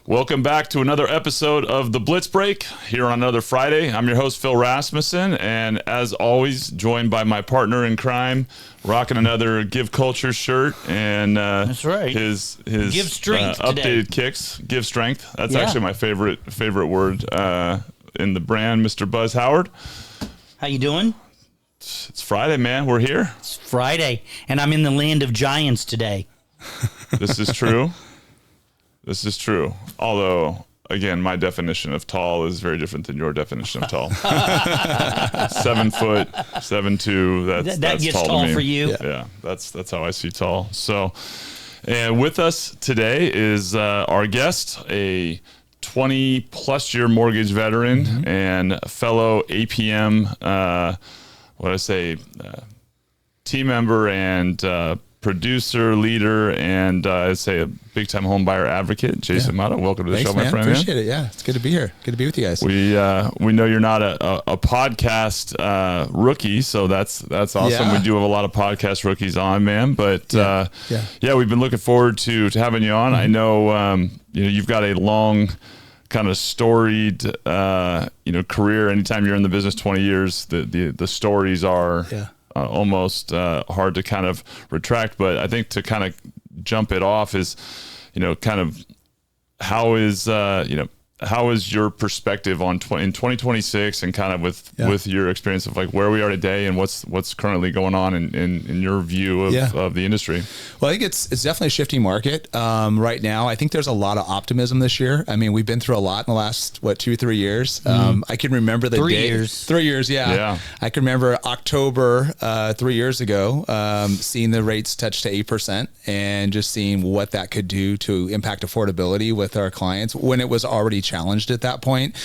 Welcome back to another episode of the Blitz Break here on another Friday. I'm your host, Phil Rasmussen, and as always, joined by my partner in crime, rocking another Give Culture shirt and that's right. His Give Strength updated today. Kicks. Give Strength. That's actually my favorite word in the brand, Mr. Buzz Howard. How you doing? It's Friday, man. We're here. It's Friday, and I'm in the land of giants today. This is true. This is true. Although, again, my definition of tall is very different than your definition of tall. 7 foot, 7'2". That's gets tall tall to me. for you. Yeah, that's how I see tall. So, and with us today is our guest, a 20-plus year mortgage veteran and fellow APM, team member and producer, leader, and I'd say a big-time home buyer advocate, Jason Mata. Welcome to the show, my friend. Appreciate it. Yeah, it's good to be here. Good to be with you guys. We know you're not a podcast rookie, so that's awesome. Yeah. We do have a lot of podcast rookies on, man. But we've been looking forward to having you on. I know you've got a long, kind of storied career. Anytime you're in the business 20 years, the stories are. Yeah. Almost hard to kind of retract, but I think to kind of jump it off is, kind of how is your perspective on in 2026 and kind of with your experience of like where we are today and what's currently going on in your view of the industry? Well, I think it's definitely a shifting market right now. I think there's a lot of optimism this year. I mean, we've been through a lot in the last 2-3 years. I can remember the 3 day, years. 3 years. Yeah. I can remember October 3 years ago, seeing the rates touch to 8% and just seeing what that could do to impact affordability with our clients when it was already challenged at that point.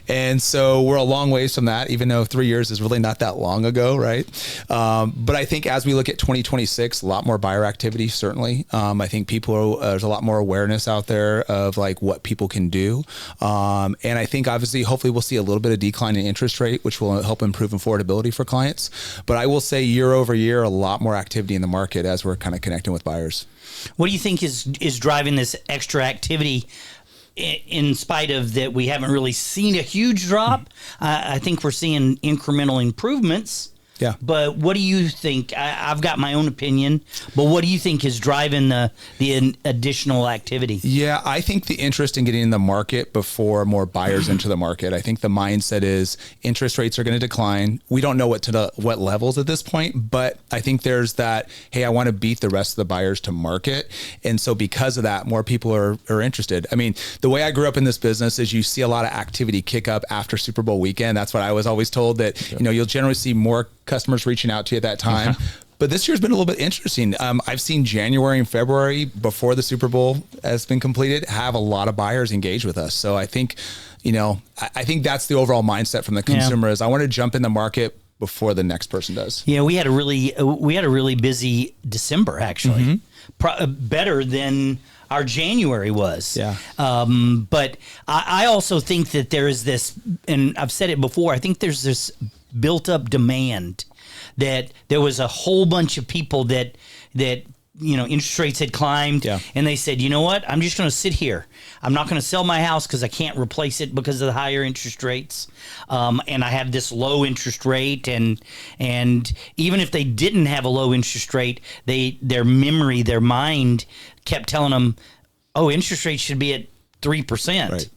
And so we're a long ways from that, even though 3 years is really not that long ago, right? But I think as we look at 2026, a lot more buyer activity, certainly. I think there's a lot more awareness out there of like what people can do. And I think obviously, hopefully we'll see a little bit of decline in interest rate, which will help improve affordability for clients. But I will say year over year, a lot more activity in the market as we're kind of connecting with buyers. What do you think is driving this extra activity? In spite of that, we haven't really seen a huge drop. I think we're seeing incremental improvements. Yeah. But what do you think? I've got my own opinion, but what do you think is driving the additional activity? Yeah, I think the interest in getting in the market before more buyers into the market. I think the mindset is interest rates are going to decline. We don't know what levels at this point, but I think there's that, hey, I want to beat the rest of the buyers to market. And so because of that, more people are interested. I mean, the way I grew up in this business is you see a lot of activity kick up after Super Bowl weekend. That's what I was always told, that you'll generally see more customers reaching out to you at that time. But this year's been a little bit interesting. I've seen January and February before the Super Bowl has been completed have a lot of buyers engage with us. So I think, I think that's the overall mindset from the consumer is I want to jump in the market before the next person does. Yeah, we had a really busy December actually, better than our January was. Yeah. But I also think that there is this, and I've said it before, I think there's this built up demand that there was a whole bunch of people that interest rates had climbed and they said, you know what, I'm just going to sit here. I'm not going to sell my house because I can't replace it because of the higher interest rates. And I have this low interest rate and even if they didn't have a low interest rate, their mind kept telling them, oh, interest rates should be at 3%. Right.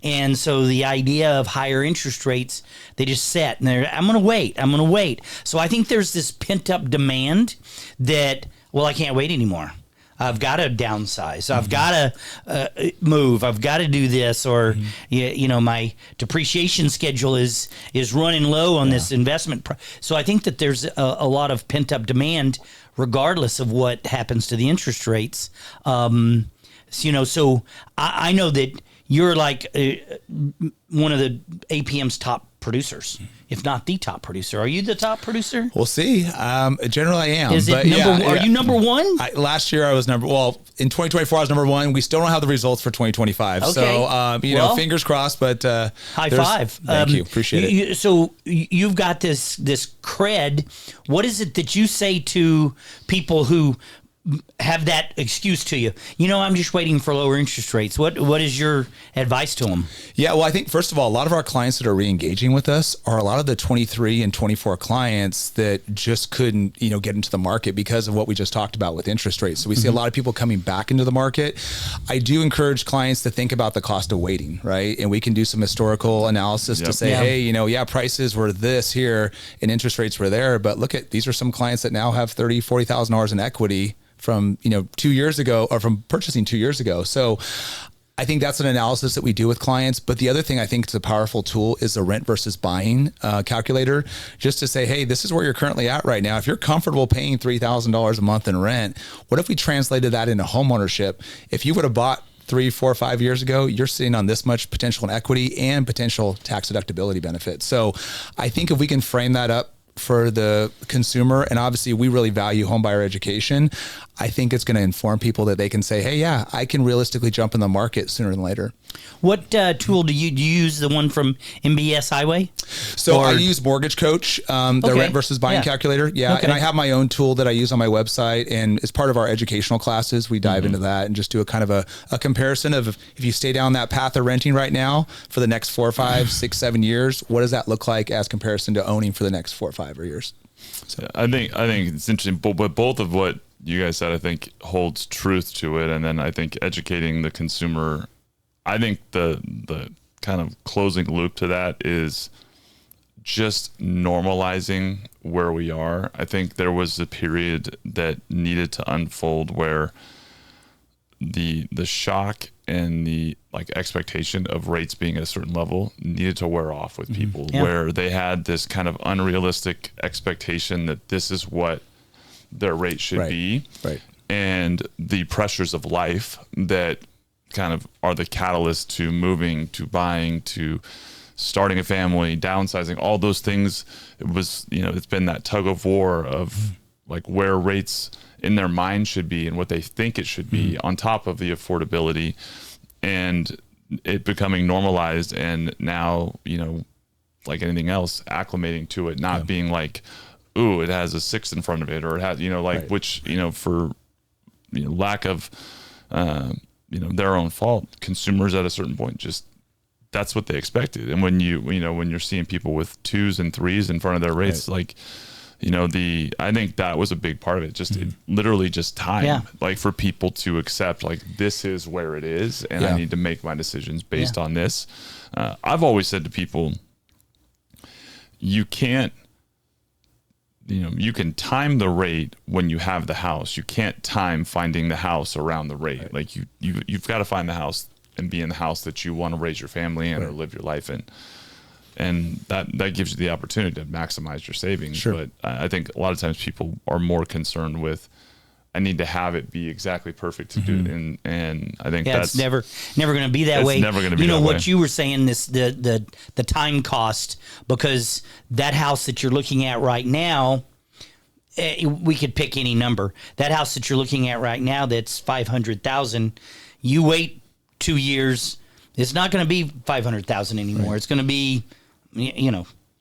And so the idea of higher interest rates, they just sat and I'm going to wait. So I think there's this pent up demand that, well, I can't wait anymore. I've got to downsize. I've got to move. I've got to do this, or my depreciation schedule is running low on this investment. So I think that there's a lot of pent up demand, regardless of what happens to the interest rates. So I know that you're like one of the APM's top producers, if not the top producer. Are you the top producer? We'll see. Generally, I am. Is it are you number one? Last year, I was in 2024, I was number one. We still don't have the results for 2025. Okay. So, fingers crossed, but high five. Thank you. Appreciate it. So you've got this cred. What is it that you say to people who have that excuse to you. I'm just waiting for lower interest rates. What is your advice to them? Yeah, well, I think first of all, a lot of our clients that are re-engaging with us are a lot of the 23 and 24 clients that just couldn't, get into the market because of what we just talked about with interest rates. So we see a lot of people coming back into the market. I do encourage clients to think about the cost of waiting, right? And we can do some historical analysis to say, hey, prices were this here and interest rates were there, but look at, these are some clients that now have $30,000, $40,000 in equity from 2 years ago, or from purchasing 2 years ago. So I think that's an analysis that we do with clients. But the other thing I think is a powerful tool is a rent versus buying calculator, just to say, hey, this is where you're currently at right now. If you're comfortable paying $3,000 a month in rent, what if we translated that into home ownership? If you would have bought 3, 4, 5 years ago, you're sitting on this much potential in equity and potential tax deductibility benefits. So I think if we can frame that up for the consumer, and obviously we really value homebuyer education, I think it's going to inform people that they can say, hey, yeah, I can realistically jump in the market sooner than later. What tool do you use? The one from MBS Highway? So I use Mortgage Coach, the rent versus buying calculator. Yeah. Okay. And I have my own tool that I use on my website. And as part of our educational classes, we dive into that and just do a kind of a comparison of, if you stay down that path of renting right now for the next 4, 5, 6, 7 years, what does that look like as comparison to owning for the next 4 or 5 years? So I think it's interesting, but both of what you guys said, I think, holds truth to it. And then I think educating the consumer, I think the kind of closing loop to that is just normalizing where we are. I think there was a period that needed to unfold where the shock and the expectation of rates being at a certain level needed to wear off with people, where they had this kind of unrealistic expectation that this is what their rate should be. Right. And the pressures of life that kind of are the catalyst to moving, to buying, to starting a family, downsizing, all those things. It was, it's been that tug of war of where rates in their mind should be and what they think it should be on top of the affordability, and it becoming normalized. And now, like anything else, acclimating to it, not being like, ooh, it has a 6 in front of it, or it has, which, for, lack of, their own fault, consumers at a certain point, just, that's what they expected. And when when you're seeing people with 2s and 3s in front of their rates, I think that was a big part of it. Just it literally just time, for people to accept, this is where it is, and I need to make my decisions based on this. I've always said to people, you can't, you can time the rate when you have the house. You can't time finding the house around the rate. Right. You've got to find the house and be in the house that you want to raise your family in or live your life in. And that gives you the opportunity to maximize your savings. Sure. But I think a lot of times people are more concerned with, I need to have it be exactly perfect to do it. And I think that's it's never going to be that way. It's never going to be that way. What you were saying, the time cost, because that house that you're looking at right now, we could pick any number. That house that you're looking at right now, that's $500,000. You wait 2 years, it's not going to be $500,000 anymore. Right. It's going to be,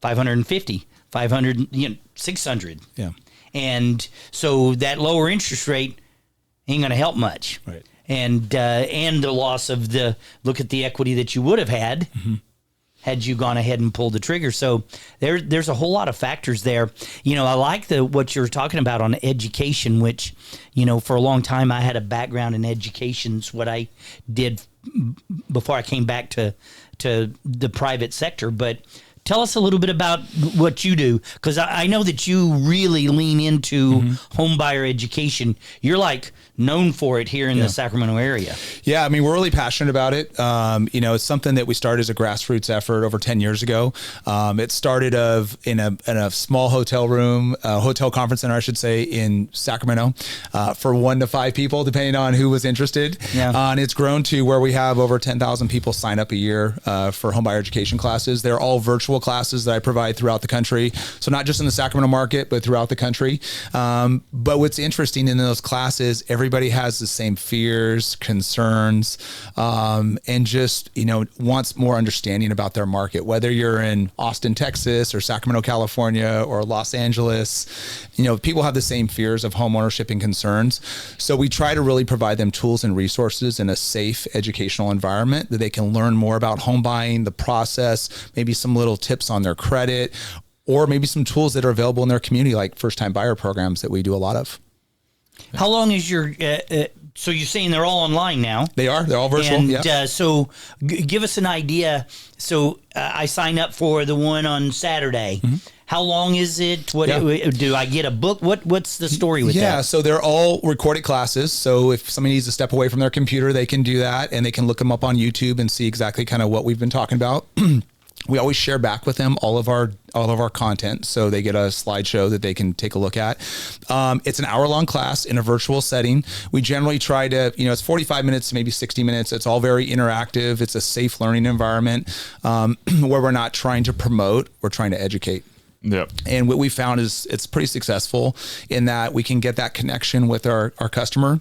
550, 500, 600. Yeah. And so that lower interest rate ain't going to help much. Right. And the loss of look at the equity that you would have had had you gone ahead and pulled the trigger. So there's a whole lot of factors there. I like what you're talking about on education, which, for a long time I had a background in education. It's what I did before I came back to the private sector. But tell us a little bit about what you do, because I know that you really lean into home buyer education. You're known for it here in the Sacramento area. Yeah, I mean, we're really passionate about it. It's something that we started as a grassroots effort over 10 years ago. It started in a small hotel conference center, I should say, in Sacramento, for 1 to 5 people, depending on who was interested. Yeah. And it's grown to where we have over 10,000 people sign up a year for home buyer education classes. They're all virtual virtual classes that I provide throughout the country. So not just in the Sacramento market, but throughout the country. But what's interesting in those classes, everybody has the same fears, concerns, and just, wants more understanding about their market, whether you're in Austin, Texas, or Sacramento, California, or Los Angeles. People have the same fears of home ownership and concerns. So we try to really provide them tools and resources in a safe educational environment that they can learn more about home buying, the process, maybe some little tips on their credit, or maybe some tools that are available in their community, like first-time buyer programs that we do a lot of. How long is your... so you're saying they're all online now? They're all virtual. And so give us an idea. So I sign up for the one on Saturday. Mm-hmm. How long is it? Do I get a book? What's the story with that? Yeah, so they're all recorded classes. So if somebody needs to step away from their computer, they can do that, and they can look them up on YouTube and see exactly kind of what we've been talking about. We always share back with them all of our content, so they get a slideshow that they can take a look at. It's an hour-long class in a virtual setting. We generally try to, it's 45 minutes to maybe 60 minutes. It's all very interactive. It's a safe learning environment where we're not trying to promote, we're trying to educate. Yep. And what we found is it's pretty successful in that we can get that connection with our customer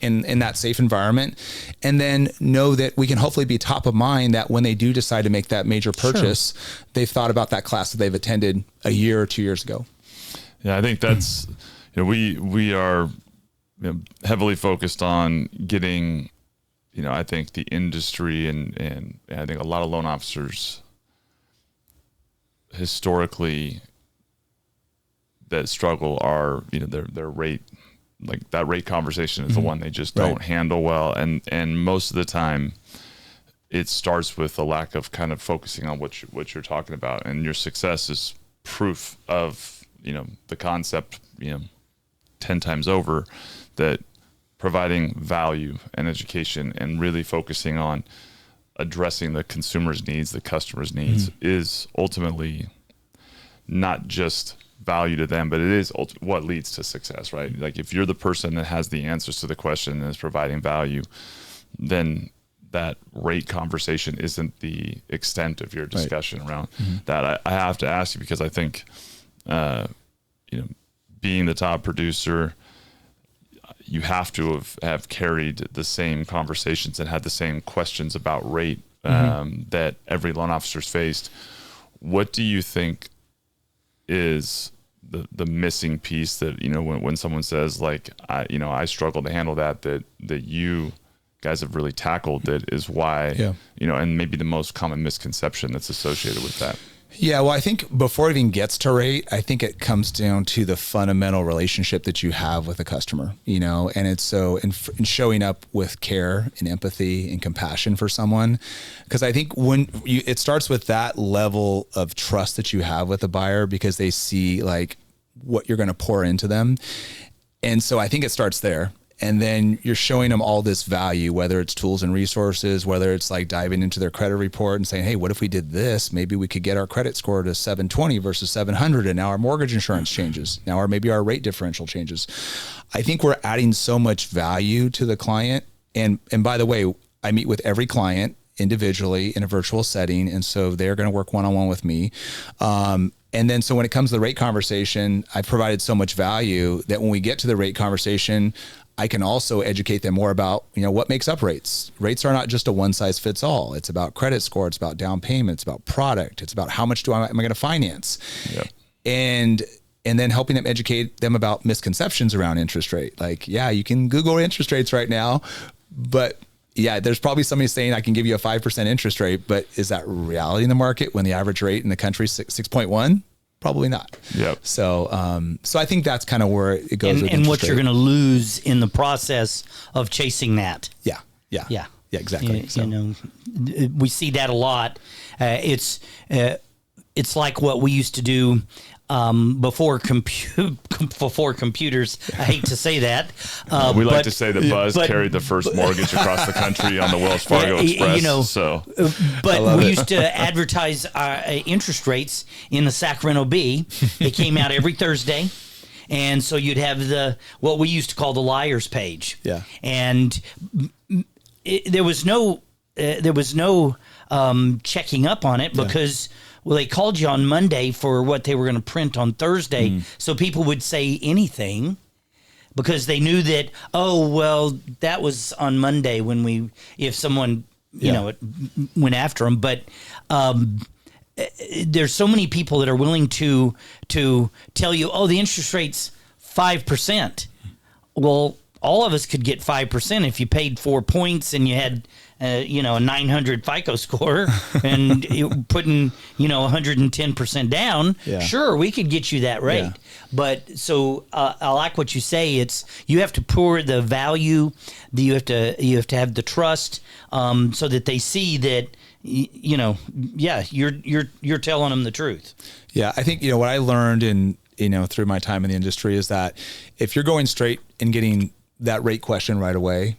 in that safe environment, and then know that we can hopefully be top of mind that when they do decide to make that major purchase, they've thought about that class that they've attended a year or 2 years ago. Yeah, I think that's, we are heavily focused on getting, I think the industry and I think a lot of loan officers historically that struggle are, their rate, like that rate conversation is the one they just don't handle well. And most of the time it starts with a lack of kind of focusing on what you're talking about, and your success is proof of, the concept, 10 times over, that providing value and education and really focusing on addressing the consumer's needs, the customer's needs, is ultimately not just value to them, but it is what leads to success, right? Like if you're the person that has the answers to the question and is providing value, then that rate conversation isn't the extent of your discussion around that. I have to ask you, because I think, being the top producer, you have to have carried the same conversations and had the same questions about rate that every loan officer's faced. What do you think is the missing piece that, when someone says like, I struggle to handle that you guys have really tackled, that is why, and maybe the most common misconception that's associated with that? Yeah, well, I think before it even gets to rate, I think it comes down to the fundamental relationship that you have with a customer, and it's so in showing up with care and empathy and compassion for someone. Because I think it starts with that level of trust that you have with a buyer, because they see like what you're going to pour into them. And so I think it starts there. And then you're showing them all this value, whether it's tools and resources, whether it's like diving into their credit report and saying, hey, what if we did this? Maybe we could get our credit score to 720 versus 700. And now our mortgage insurance changes. Now, maybe our rate differential changes. I think we're adding so much value to the client. And by the way, I meet with every client individually in a virtual setting. And so they're going to work one-on-one with me. And then, so when it comes to the rate conversation, I provided so much value that when we get to the rate conversation, I can also educate them more about, what makes up rates. Rates are not just a one size fits all. It's about credit score. It's about down payment. It's about product. It's about how much am I going to finance? Yep. And then helping them educate them about misconceptions around interest rate. Like, yeah, you can Google interest rates right now, but yeah, there's probably somebody saying I can give you a 5% interest rate, but is that reality in the market when the average rate in the country is 6.1? Probably not. Yep. So, so I think that's kind of where it goes. And what you're going to lose in the process of chasing that. Yeah. Exactly. We see that a lot. It's like what we used to do before computers. I hate to say that. We like to say that Buzz carried the first mortgage across the country on the Wells Fargo Express. But we used to advertise our interest rates in the Sacramento Bee. They came out every Thursday. And so you'd have what we used to call the liar's page. Yeah. And there was no checking up on it, because Well, they called you on Monday for what they were going to print on Thursday. So people would say anything because they knew that, oh, well, that was on Monday if someone, went after them. But there's so many people that are willing to tell you, oh, the interest rate's 5%. Well, all of us could get 5% if you paid 4 points and you had, a 900 FICO score and putting, 110% down. Yeah. Sure, we could get you that rate. Yeah. But so I like what you say. You have to pour the value. You have to have the trust so that they see that, you're telling them the truth. Yeah, I think what I learned through my time in the industry is that if you're going straight and getting that rate question right away,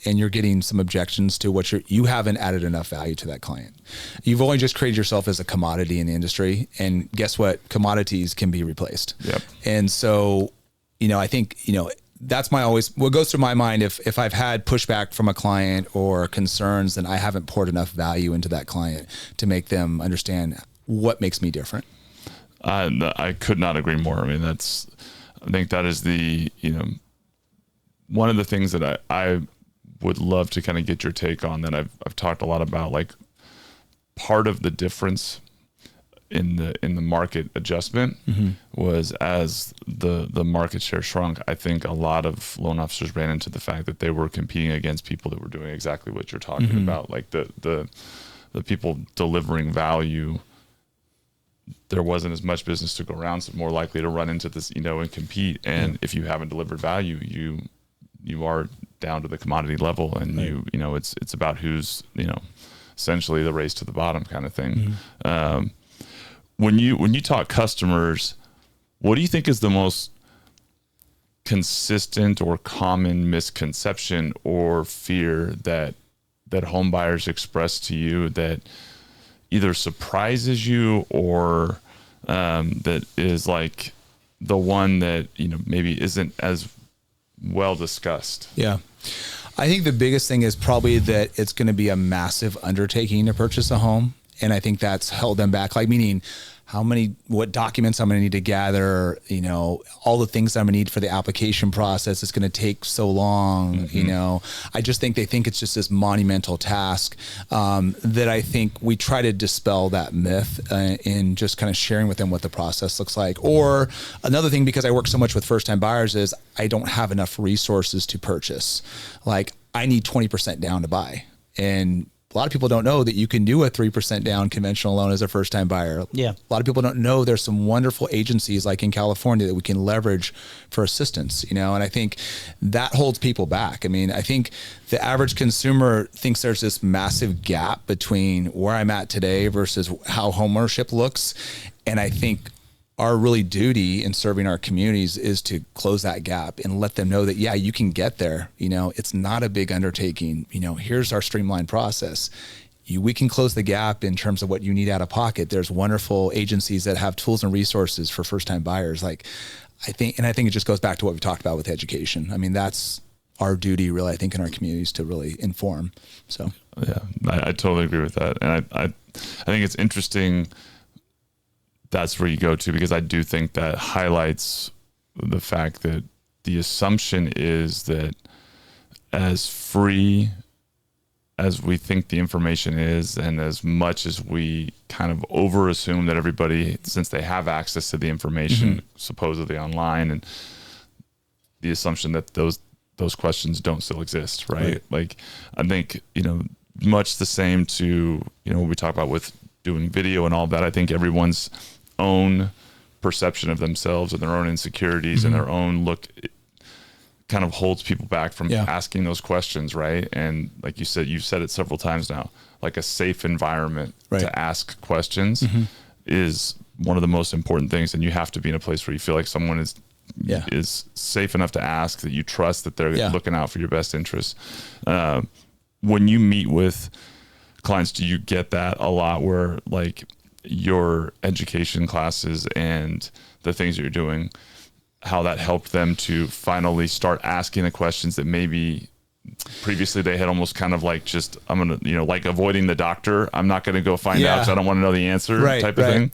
and you're getting some objections to you haven't added enough value to that client. You've only just created yourself as a commodity in the industry, and guess what? Commodities can be replaced. Yep. And so, I think, that's what goes through my mind. If I've had pushback from a client or concerns, then I haven't poured enough value into that client to make them understand what makes me different. I could not agree more. I mean, I think that is one of the things that I would love to kind of get your take on, that I've talked a lot about, like part of the difference in the market adjustment was as the market share shrunk. I think a lot of loan officers ran into the fact that they were competing against people that were doing exactly what you're talking about, like the people delivering value. There wasn't as much business to go around, so more likely to run into this, and compete. And if you haven't delivered value, you are down to the commodity level, and right. It's about who's, essentially the race to the bottom kind of thing. When you talk customers, what do you think is the most consistent or common misconception or fear that home buyers express to you that either surprises you or that is like the one that maybe isn't as well discussed? Yeah. I think the biggest thing is probably that it's going to be a massive undertaking to purchase a home. And I think that's held them back, like meaning what documents I'm going to need to gather, all the things I'm going to need for the application process. It's going to take so long, I just think they think it's just this monumental task that I think we try to dispel that myth in just kind of sharing with them what the process looks like. Or another thing, because I work so much with first-time buyers, is I don't have enough resources to purchase. Like I need 20% down to buy. And a lot of people don't know that you can do a 3% down conventional loan as a first-time buyer. Yeah. A lot of people don't know there's some wonderful agencies like in California that we can leverage for assistance, and I think that holds people back. I mean, I think the average consumer thinks there's this massive gap between where I'm at today versus how homeownership looks. And I think our really duty in serving our communities is to close that gap and let them know that, yeah, you can get there. It's not a big undertaking. Here's our streamlined process. We can close the gap in terms of what you need out of pocket. There's wonderful agencies that have tools and resources for first-time buyers. I think it just goes back to what we talked about with education. I mean, that's our duty really, I think, in our communities to really inform. So, yeah, I totally agree with that. And I think it's interesting that's where you go to, because I do think that highlights the fact that the assumption is that as free as we think the information is, and as much as we kind of over assume that everybody, since they have access to the information supposedly online, and the assumption that those questions don't still exist, right? Like I think, much the same to, what we talk about with doing video and all that. I think everyone's own perception of themselves and their own insecurities and their own look, it kind of holds people back from asking those questions, right? And like you said, you've said it several times now, like a safe environment to ask questions is one of the most important things. And you have to be in a place where you feel like someone is safe enough to ask, that you trust that they're looking out for your best interests. When you meet with clients, do you get that a lot, where like your education classes and the things that you're doing, how that helped them to finally start asking the questions that maybe previously they had almost kind of like just, I'm going to, like avoiding the doctor. I'm not going to go find out because I don't want to know the answer type of thing.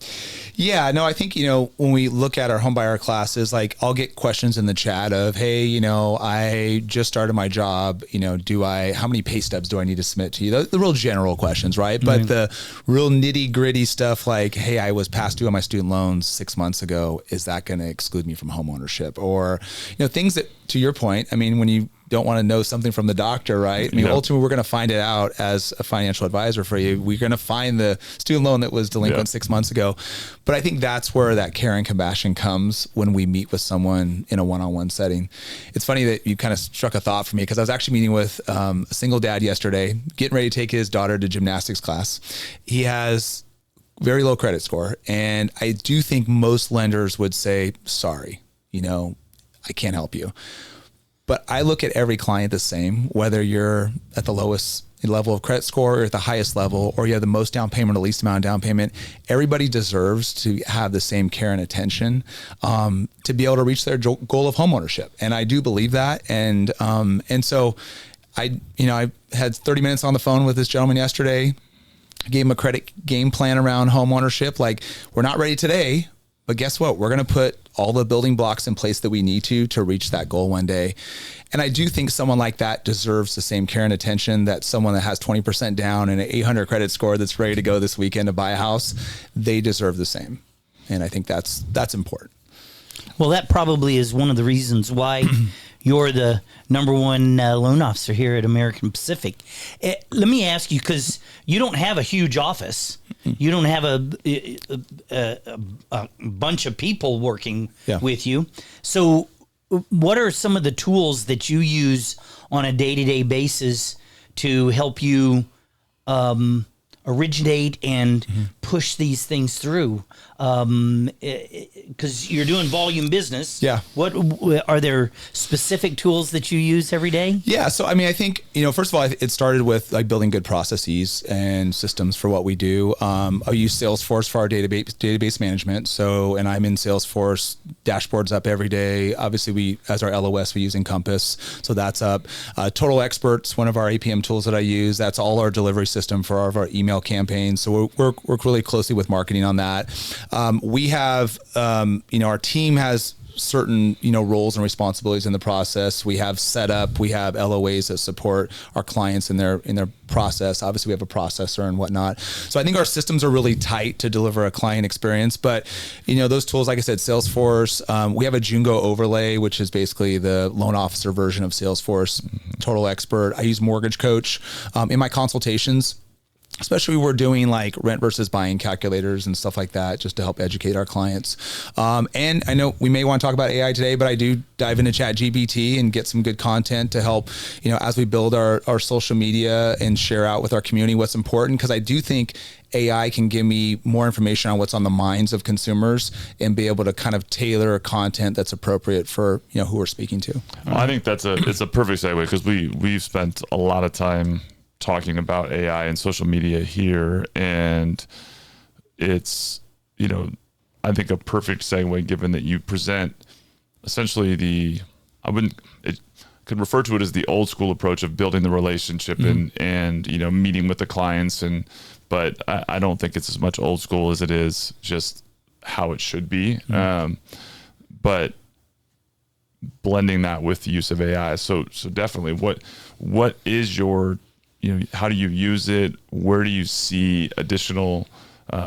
Yeah, no, I think, when we look at our homebuyer classes, like I'll get questions in the chat of, hey, I just started my job, how many pay stubs do I need to submit to you? The real general questions, right? But the real nitty gritty stuff like, hey, I was past due on my student loans 6 months ago. Is that going to exclude me from home ownership? Or, things that, to your point, I mean, when you don't want to know something from the doctor, right? I mean, ultimately, we're going to find it out as a financial advisor for you. We're going to find the student loan that was delinquent 6 months ago. But I think that's where that care and compassion comes when we meet with someone in a one-on-one setting. It's funny that you kind of struck a thought for me because I was actually meeting with a single dad yesterday, getting ready to take his daughter to gymnastics class. He has very low credit score. And I do think most lenders would say, sorry, I can't help you. But I look at every client the same, whether you're at the lowest level of credit score or at the highest level, or you have the most down payment or least amount of down payment. Everybody deserves to have the same care and attention to be able to reach their goal of homeownership. And I do believe that. And so I had 30 minutes on the phone with this gentleman yesterday. I gave him a credit game plan around homeownership. Like, we're not ready today, but guess what? We're going to put all the building blocks in place that we need to reach that goal one day. And I do think someone like that deserves the same care and attention that someone that has 20% down and an 800 credit score that's ready to go this weekend to buy a house. They deserve the same. And I think that's important. Well, that probably is one of the reasons why you're the number one loan officer here at American Pacific. Let me ask you, because you don't have a huge office. You don't have a bunch of people working with you. So what are some of the tools that you use on a day-to-day basis to help you originate and push these things through? Because you're doing volume business. Yeah. What are there specific tools that you use every day? Yeah. So, I mean, I think, first of all, it started with like building good processes and systems for what we do. I use Salesforce for our database management. So, and I'm in Salesforce, dashboards up every day. Obviously, as our LOS, we use Encompass. So that's up. Total Experts, one of our APM tools that I use. That's all our delivery system for all of our email campaigns. So we work really closely with marketing on that. We have, our team has certain, roles and responsibilities in the process. We have setup, we have LOAs that support our clients in their process. Obviously we have a processor and whatnot. So I think our systems are really tight to deliver a client experience, but those tools, like I said, Salesforce, we have a Jungo overlay, which is basically the loan officer version of Salesforce. Total Expert. I use Mortgage Coach, in my consultations. Especially we're doing like rent versus buying calculators and stuff like that, just to help educate our clients. And I know we may want to talk about AI today, but I do dive into ChatGPT and get some good content to help, as we build our social media and share out with our community what's important. Because I do think AI can give me more information on what's on the minds of consumers and be able to kind of tailor content that's appropriate for, who we're speaking to. Well, I think it's a perfect segue because we've spent a lot of time talking about AI and social media here, and it's I think a perfect segue given that you present essentially it could refer to it as the old school approach of building the relationship and meeting with the clients, but I don't think it's as much old school as it is just how it should be. But blending that with the use of AI, so definitely what is your how do you use it? Where do you see additional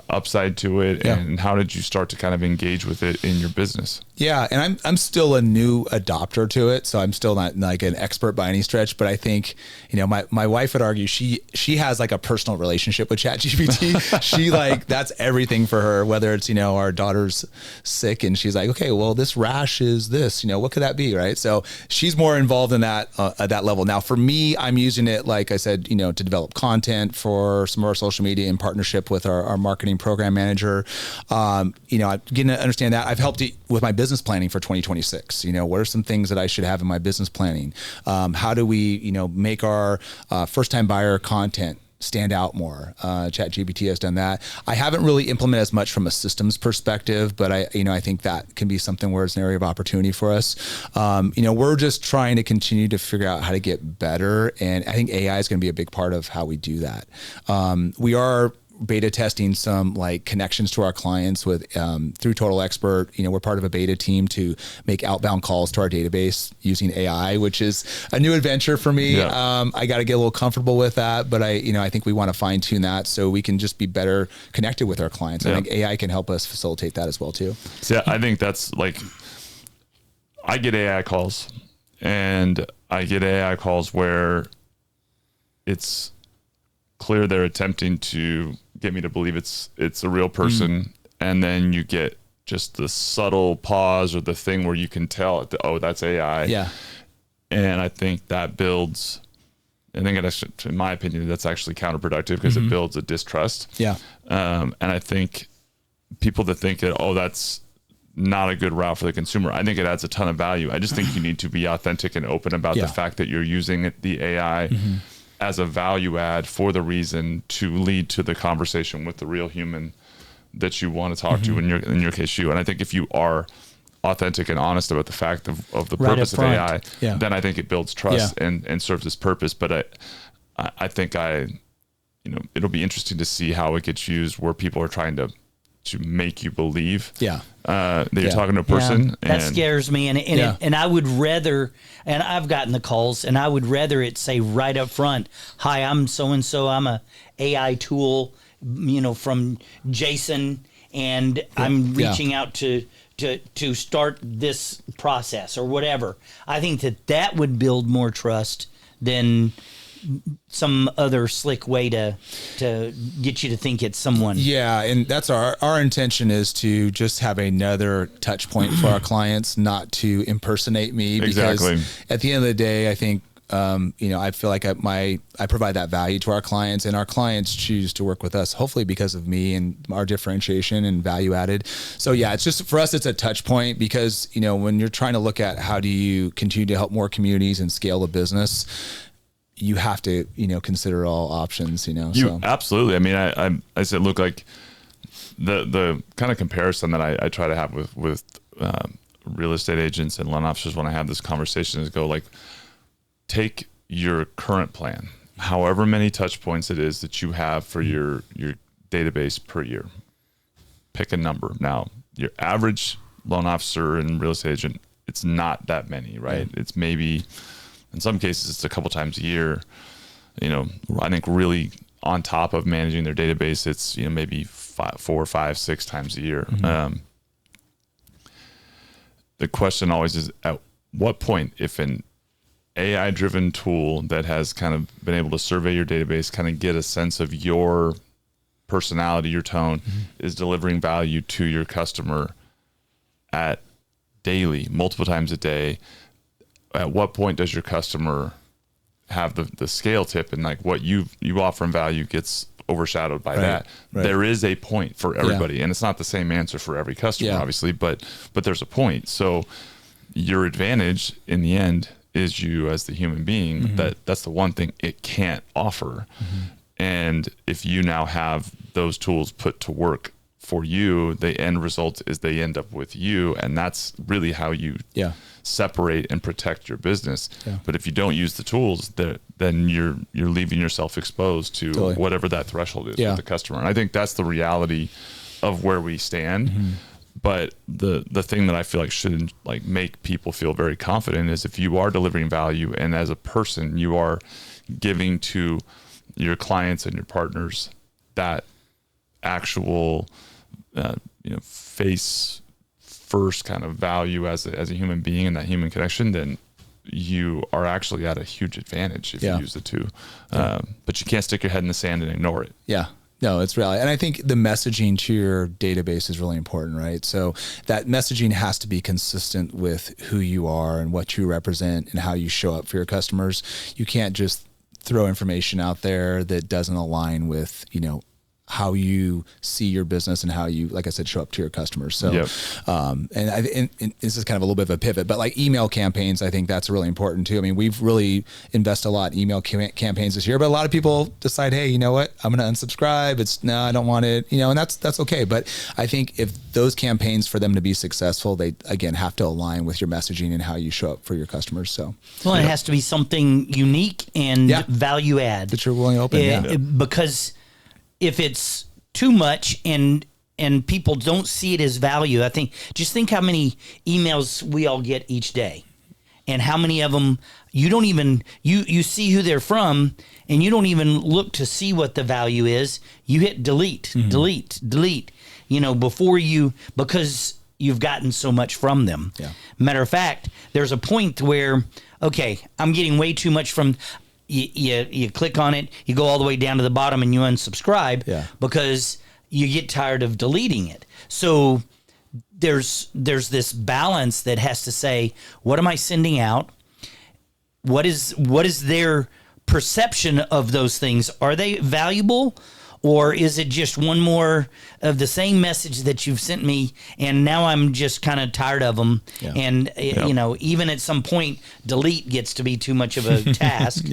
upside to it? And how did you start to kind of engage with it in your business? Yeah. And I'm still a new adopter to it. So I'm still not like an expert by any stretch, but I think, my wife would argue she has like a personal relationship with ChatGPT. She that's everything for her, whether it's, our daughter's sick and she's like, okay, well, this rash is this, what could that be? Right. So she's more involved in that at that level. Now for me, I'm using it, like I said, to develop content for some of our social media in partnership with our marketing program manager. I'm getting to understand that. I've helped it with my business planning for 2026. What are some things that I should have in my business planning? How do we, make our first time buyer content stand out more. ChatGPT has done that. I haven't really implemented as much from a systems perspective, but I think that can be something where it's an area of opportunity for us. We're just trying to continue to figure out how to get better. And I think AI is going to be a big part of how we do that. We are beta testing some like connections to our clients with through Total Expert. We're part of a beta team to make outbound calls to our database using AI, which is a new adventure for me. Yeah. I got to get a little comfortable with that, but I think we want to fine tune that so we can just be better connected with our clients. Yeah. I think AI can help us facilitate that as well too. So I think that's like, I get AI calls and I get AI calls where it's clear they're attempting to get me to believe it's a real person, and then you get just the subtle pause or the thing where you can tell, oh, that's AI. Yeah. And I think that builds, in my opinion, that's actually counterproductive because it builds a distrust. Yeah. And I think people that think that, oh, that's not a good route for the consumer, I think it adds a ton of value. I just think you need to be authentic and open about the fact that you're using the AI as a value add for the reason to lead to the conversation with the real human that you want to talk to, in your case, you. And I think if you are authentic and honest about the fact of the purpose of AI, then I think it builds trust and serves its purpose. But I think it'll be interesting to see how it gets used where people are trying to make you believe that you're talking to a person. That scares me. And I would rather, and I've gotten the calls, and I would rather it say right up front, hi, I'm so-and-so, I'm a AI tool, from Jason, and I'm reaching out to start this process or whatever. I think that would build more trust than some other slick way to get you to think it's someone. Yeah. And that's our intention is to just have another touch point for our clients, not to impersonate me. Because at the end of the day, I think, I feel like I provide that value to our clients, and our clients choose to work with us, hopefully because of me and our differentiation and value added. So it's just, for us, it's a touch point because, when you're trying to look at how do you continue to help more communities and scale the business, you have to, consider all options, so. Absolutely. I mean, I said, look, like the kind of comparison that I try to have with real estate agents and loan officers when I have this conversation is go like, take your current plan, however many touch points it is that you have for your database per year, pick a number. Now, your average loan officer and real estate agent, it's not that many, right? Yeah. It's maybe, in some cases, it's a couple times a year. I think really on top of managing their database, it's maybe 4, 5, 6 times a year. The question always is, at what point, if an AI-driven tool that has kind of been able to survey your database, kind of get a sense of your personality, your tone, is delivering value to your customer at daily, multiple times a day, at what point does your customer have the scale tip and like what you offer in value gets overshadowed by that? Right. There is a point for everybody, and it's not the same answer for every customer, obviously, but there's a point. So your advantage in the end is you as the human being. That's the one thing it can't offer. And if you now have those tools put to work for you, the end result is they end up with you, and that's really how you separate and protect your business. But if you don't use the tools, then you're leaving yourself exposed to whatever that threshold is with the customer. And I think that's the reality of where we stand. But the thing that I feel like should like make people feel very confident is if you are delivering value, and as a person you are giving to your clients and your partners that actual face first kind of value as a human being and that human connection, then you are actually at a huge advantage if you use the two. But you can't stick your head in the sand and ignore it. No, it's reality. And I think the messaging to your database is really important, right? So that messaging has to be consistent with who you are and what you represent and how you show up for your customers. You can't just throw information out there that doesn't align with, how you see your business and how you, like I said, show up to your customers. So, and this is kind of a little bit of a pivot, but like email campaigns, I think that's really important too. I mean, we've really invested a lot in email campaigns this year, but a lot of people decide, hey, you know what, I'm going to unsubscribe. No, I don't want it, and that's okay. But I think if those campaigns, for them to be successful, they again have to align with your messaging and how you show up for your customers. So, well, it has to be something unique and value add that you're willing to open. Because if it's too much and people don't see it as value, just think how many emails we all get each day, and how many of them you don't even, you see who they're from, and you don't even look to see what the value is. You hit delete, delete, because you've gotten so much from them. Yeah. Matter of fact, there's a point where, okay, I'm getting way too much from. You click on it, you go all the way down to the bottom, and you unsubscribe because you get tired of deleting it. So there's this balance that has to say, what am I sending out? What is their perception of those things? Are they valuable? Or is it just one more of the same message that you've sent me, and now I'm just kind of tired of them? Yeah. And, even at some point, delete gets to be too much of a task.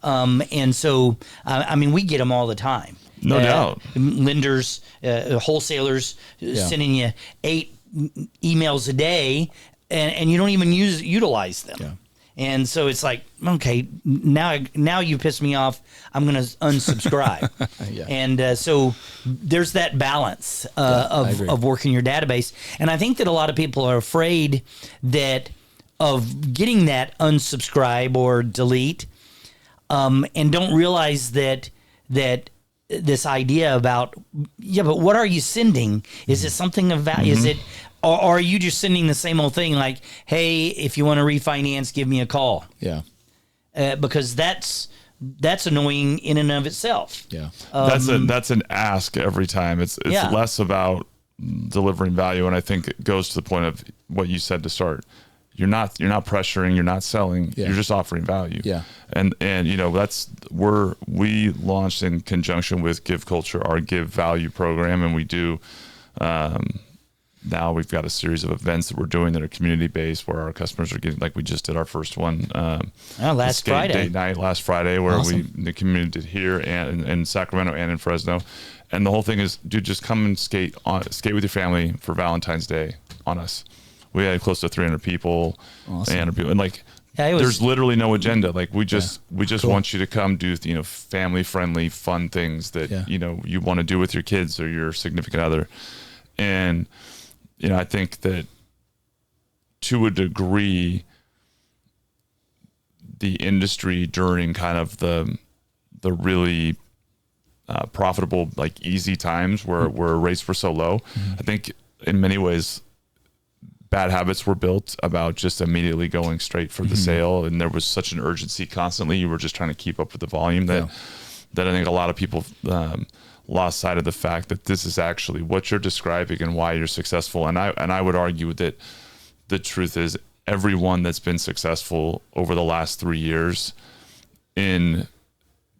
And so, we get them all the time. No doubt. Lenders, wholesalers sending you 8 emails a day, and you don't even utilize them. Yeah. And so it's like, okay, now you piss me off. I'm going to unsubscribe. And so there's that balance of working your database. And I think that a lot of people are afraid of getting that unsubscribe or delete, and don't realize that this idea about, but what are you sending? Is it something of value? Is it, or are you just sending the same old thing like, hey, if you want to refinance, give me a call? Yeah. Because that's annoying in and of itself. Yeah. That's an ask every time. It's less about delivering value. And I think it goes to the point of what you said to start. You're not pressuring, you're not selling, you're just offering value. Yeah. And we launched in conjunction with Give Culture our Give Value program, and we do now we've got a series of events that we're doing that are community based, where our customers are getting, like we just did our first one last Friday where the community did here and in Sacramento and in Fresno. And the whole thing is, dude, just come and skate with your family for Valentine's Day on us. We had close to 300 people, and like, there's literally no agenda. Like we just want you to come do, family friendly, fun things that, you want to do with your kids or your significant other. And, I think that to a degree, the industry during kind of the really profitable, like easy times where rates were so low, I think in many ways, bad habits were built about just immediately going straight for the sale. And there was such an urgency constantly. You were just trying to keep up with the volume that I think a lot of people lost sight of the fact that this is actually what you're describing and why you're successful. And I would argue that the truth is everyone that's been successful over the last 3 years in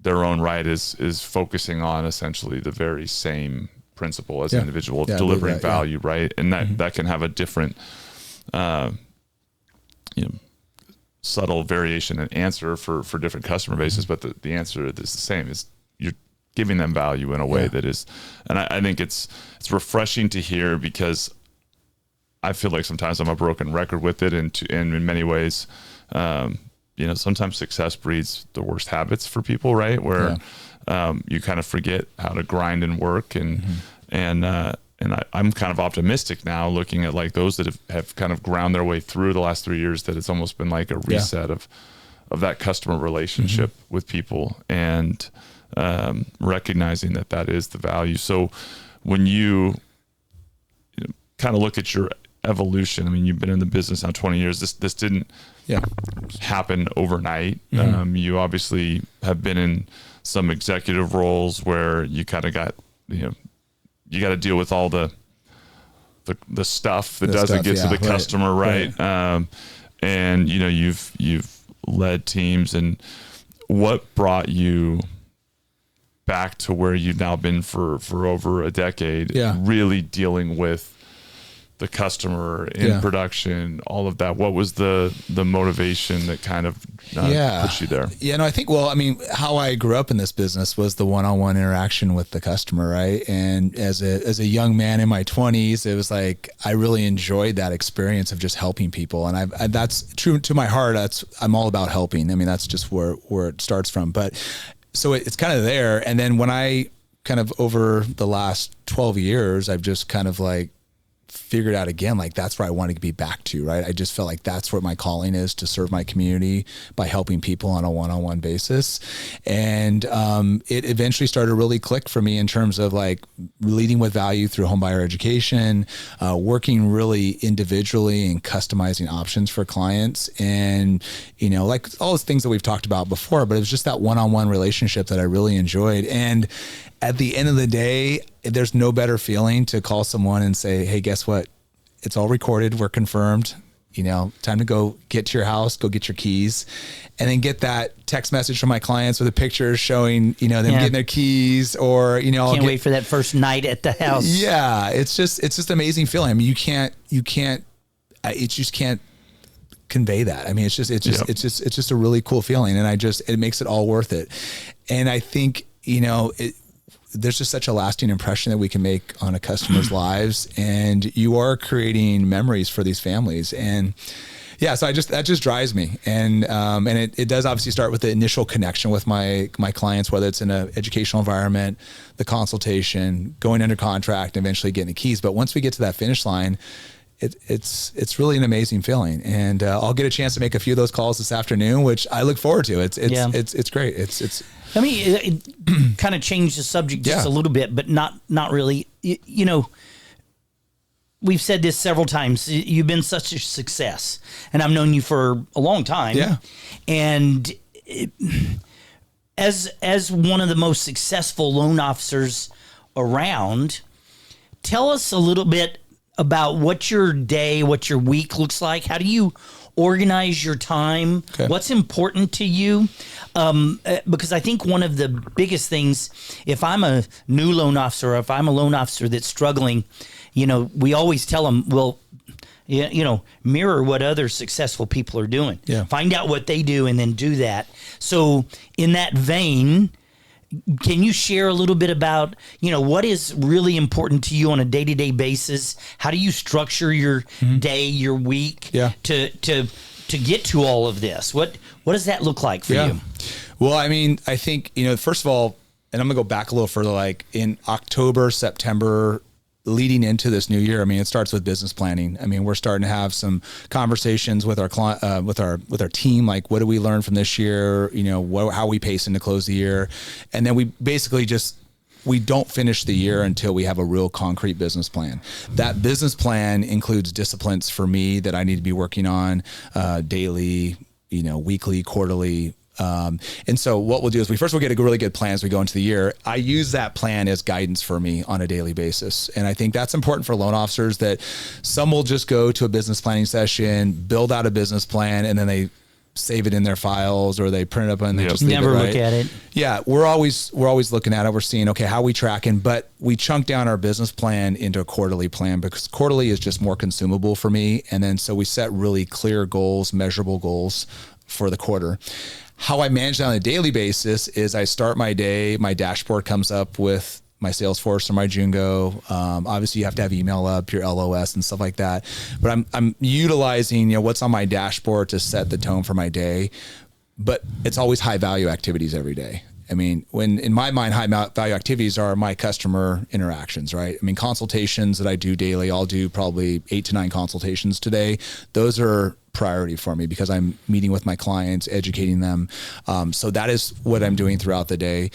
their own right is focusing on essentially the very same principle as an individual of delivering value, right? And that can have a different subtle variation and answer for different customer bases, but the answer is the same. Is you're giving them value in a way that is, and I think it's refreshing to hear, because I feel like sometimes I'm a broken record with it, and in many ways, sometimes success breeds the worst habits for people, right? Where you kind of forget how to grind and work, and I'm kind of optimistic now, looking at like those that have kind of ground their way through the last 3 years, that it's almost been like a reset of that customer relationship with people, and recognizing that is the value. So when you kind of look at your evolution, I mean, you've been in the business now 20 years. This didn't happen overnight. You obviously have been in some executive roles where you kind of got, you got to deal with all the stuff that doesn't get to the customer, right? And you've led teams. And what brought you back to where you've now been for over a decade, really dealing with the customer in production, all of that. What was the motivation that kind of pushed you there? Yeah, no, I think, well, I mean, how I grew up in this business was the one-on-one interaction with the customer, right? And as a young man in my 20s, it was like, I really enjoyed that experience of just helping people. And that's true to my heart. I'm all about helping. I mean, that's just where it starts from. But so it's kind of there. And then when I kind of over the last 12 years, I've just kind of like figured out again, like that's where I wanted to be back to, right? I just felt like that's what my calling is, to serve my community by helping people on a one-on-one basis. And it eventually started to really click for me in terms of like leading with value through homebuyer education, working really individually and customizing options for clients. And, you know, like all those things that we've talked about before, but it was just that one-on-one relationship that I really enjoyed. And at the end of the day, there's no better feeling to call someone and say, hey, guess what? It's all recorded. We're confirmed. You know, time to go get to your house, go get your keys, and then get that text message from my clients with a picture showing, you know, them getting their keys, or, you know, can't wait for that first night at the house. Yeah. It's just amazing feeling. I mean, it just can't convey that. I mean, it's just a really cool feeling. And it makes it all worth it. And I think, you know, there's just such a lasting impression that we can make on a customer's lives, and you are creating memories for these families. And yeah, so that just drives me. And it does obviously start with the initial connection with my clients, whether it's in an educational environment, the consultation, going under contract, and eventually getting the keys. But once we get to that finish line, it's really an amazing feeling. And I'll get a chance to make a few of those calls this afternoon, which I look forward to. It's great. Let me kind of change the subject just a little bit, but not really. You know, we've said this several times. You've been such a success, and I've known you for a long time. Yeah. And as one of the most successful loan officers around, tell us a little bit about what your day, what your week looks like. How do you organize your time? Okay. What's important to you? Because I think one of the biggest things, if I'm a new loan officer, or if I'm a loan officer that's struggling, you know, we always tell them, well, you know, mirror what other successful people are doing. Yeah. Find out what they do and then do that. So in that vein, can you share a little bit about, you know, what is really important to you on a day-to-day basis? How do you structure your day, your week to get to all of this? What does that look like for you? Well, I mean, I think, you know, first of all, and I'm gonna go back a little further, like in October, September, leading into this new year, I mean, it starts with business planning. I mean, we're starting to have some conversations with our client, with our team. Like, what do we learn from this year? You know, how we pacing to close the year, and then we basically we don't finish the year until we have a real concrete business plan. That business plan includes disciplines for me that I need to be working on daily, you know, weekly, quarterly. And so what we'll do is we'll get a really good plan as we go into the year. I use that plan as guidance for me on a daily basis. And I think that's important for loan officers, that some will just go to a business planning session, build out a business plan, and then they save it in their files, or they print it up and they just never look at it. Yeah. We're always looking at it. We're seeing, okay, how we tracking, but we chunk down our business plan into a quarterly plan, because quarterly is just more consumable for me. And then, so we set really clear goals, measurable goals for the quarter. How I manage that on a daily basis is I start my day, my dashboard comes up with my Salesforce or my Jungo. Obviously you have to have email up, your LOS and stuff like that. But I'm utilizing, you know, what's on my dashboard to set the tone for my day. But it's always high value activities every day. I mean, when in my mind, high value activities are my customer interactions, right? I mean, consultations that I do daily, I'll do probably 8 to 9 consultations today. Those are priority for me because I'm meeting with my clients, educating them. So that is what I'm doing throughout the day.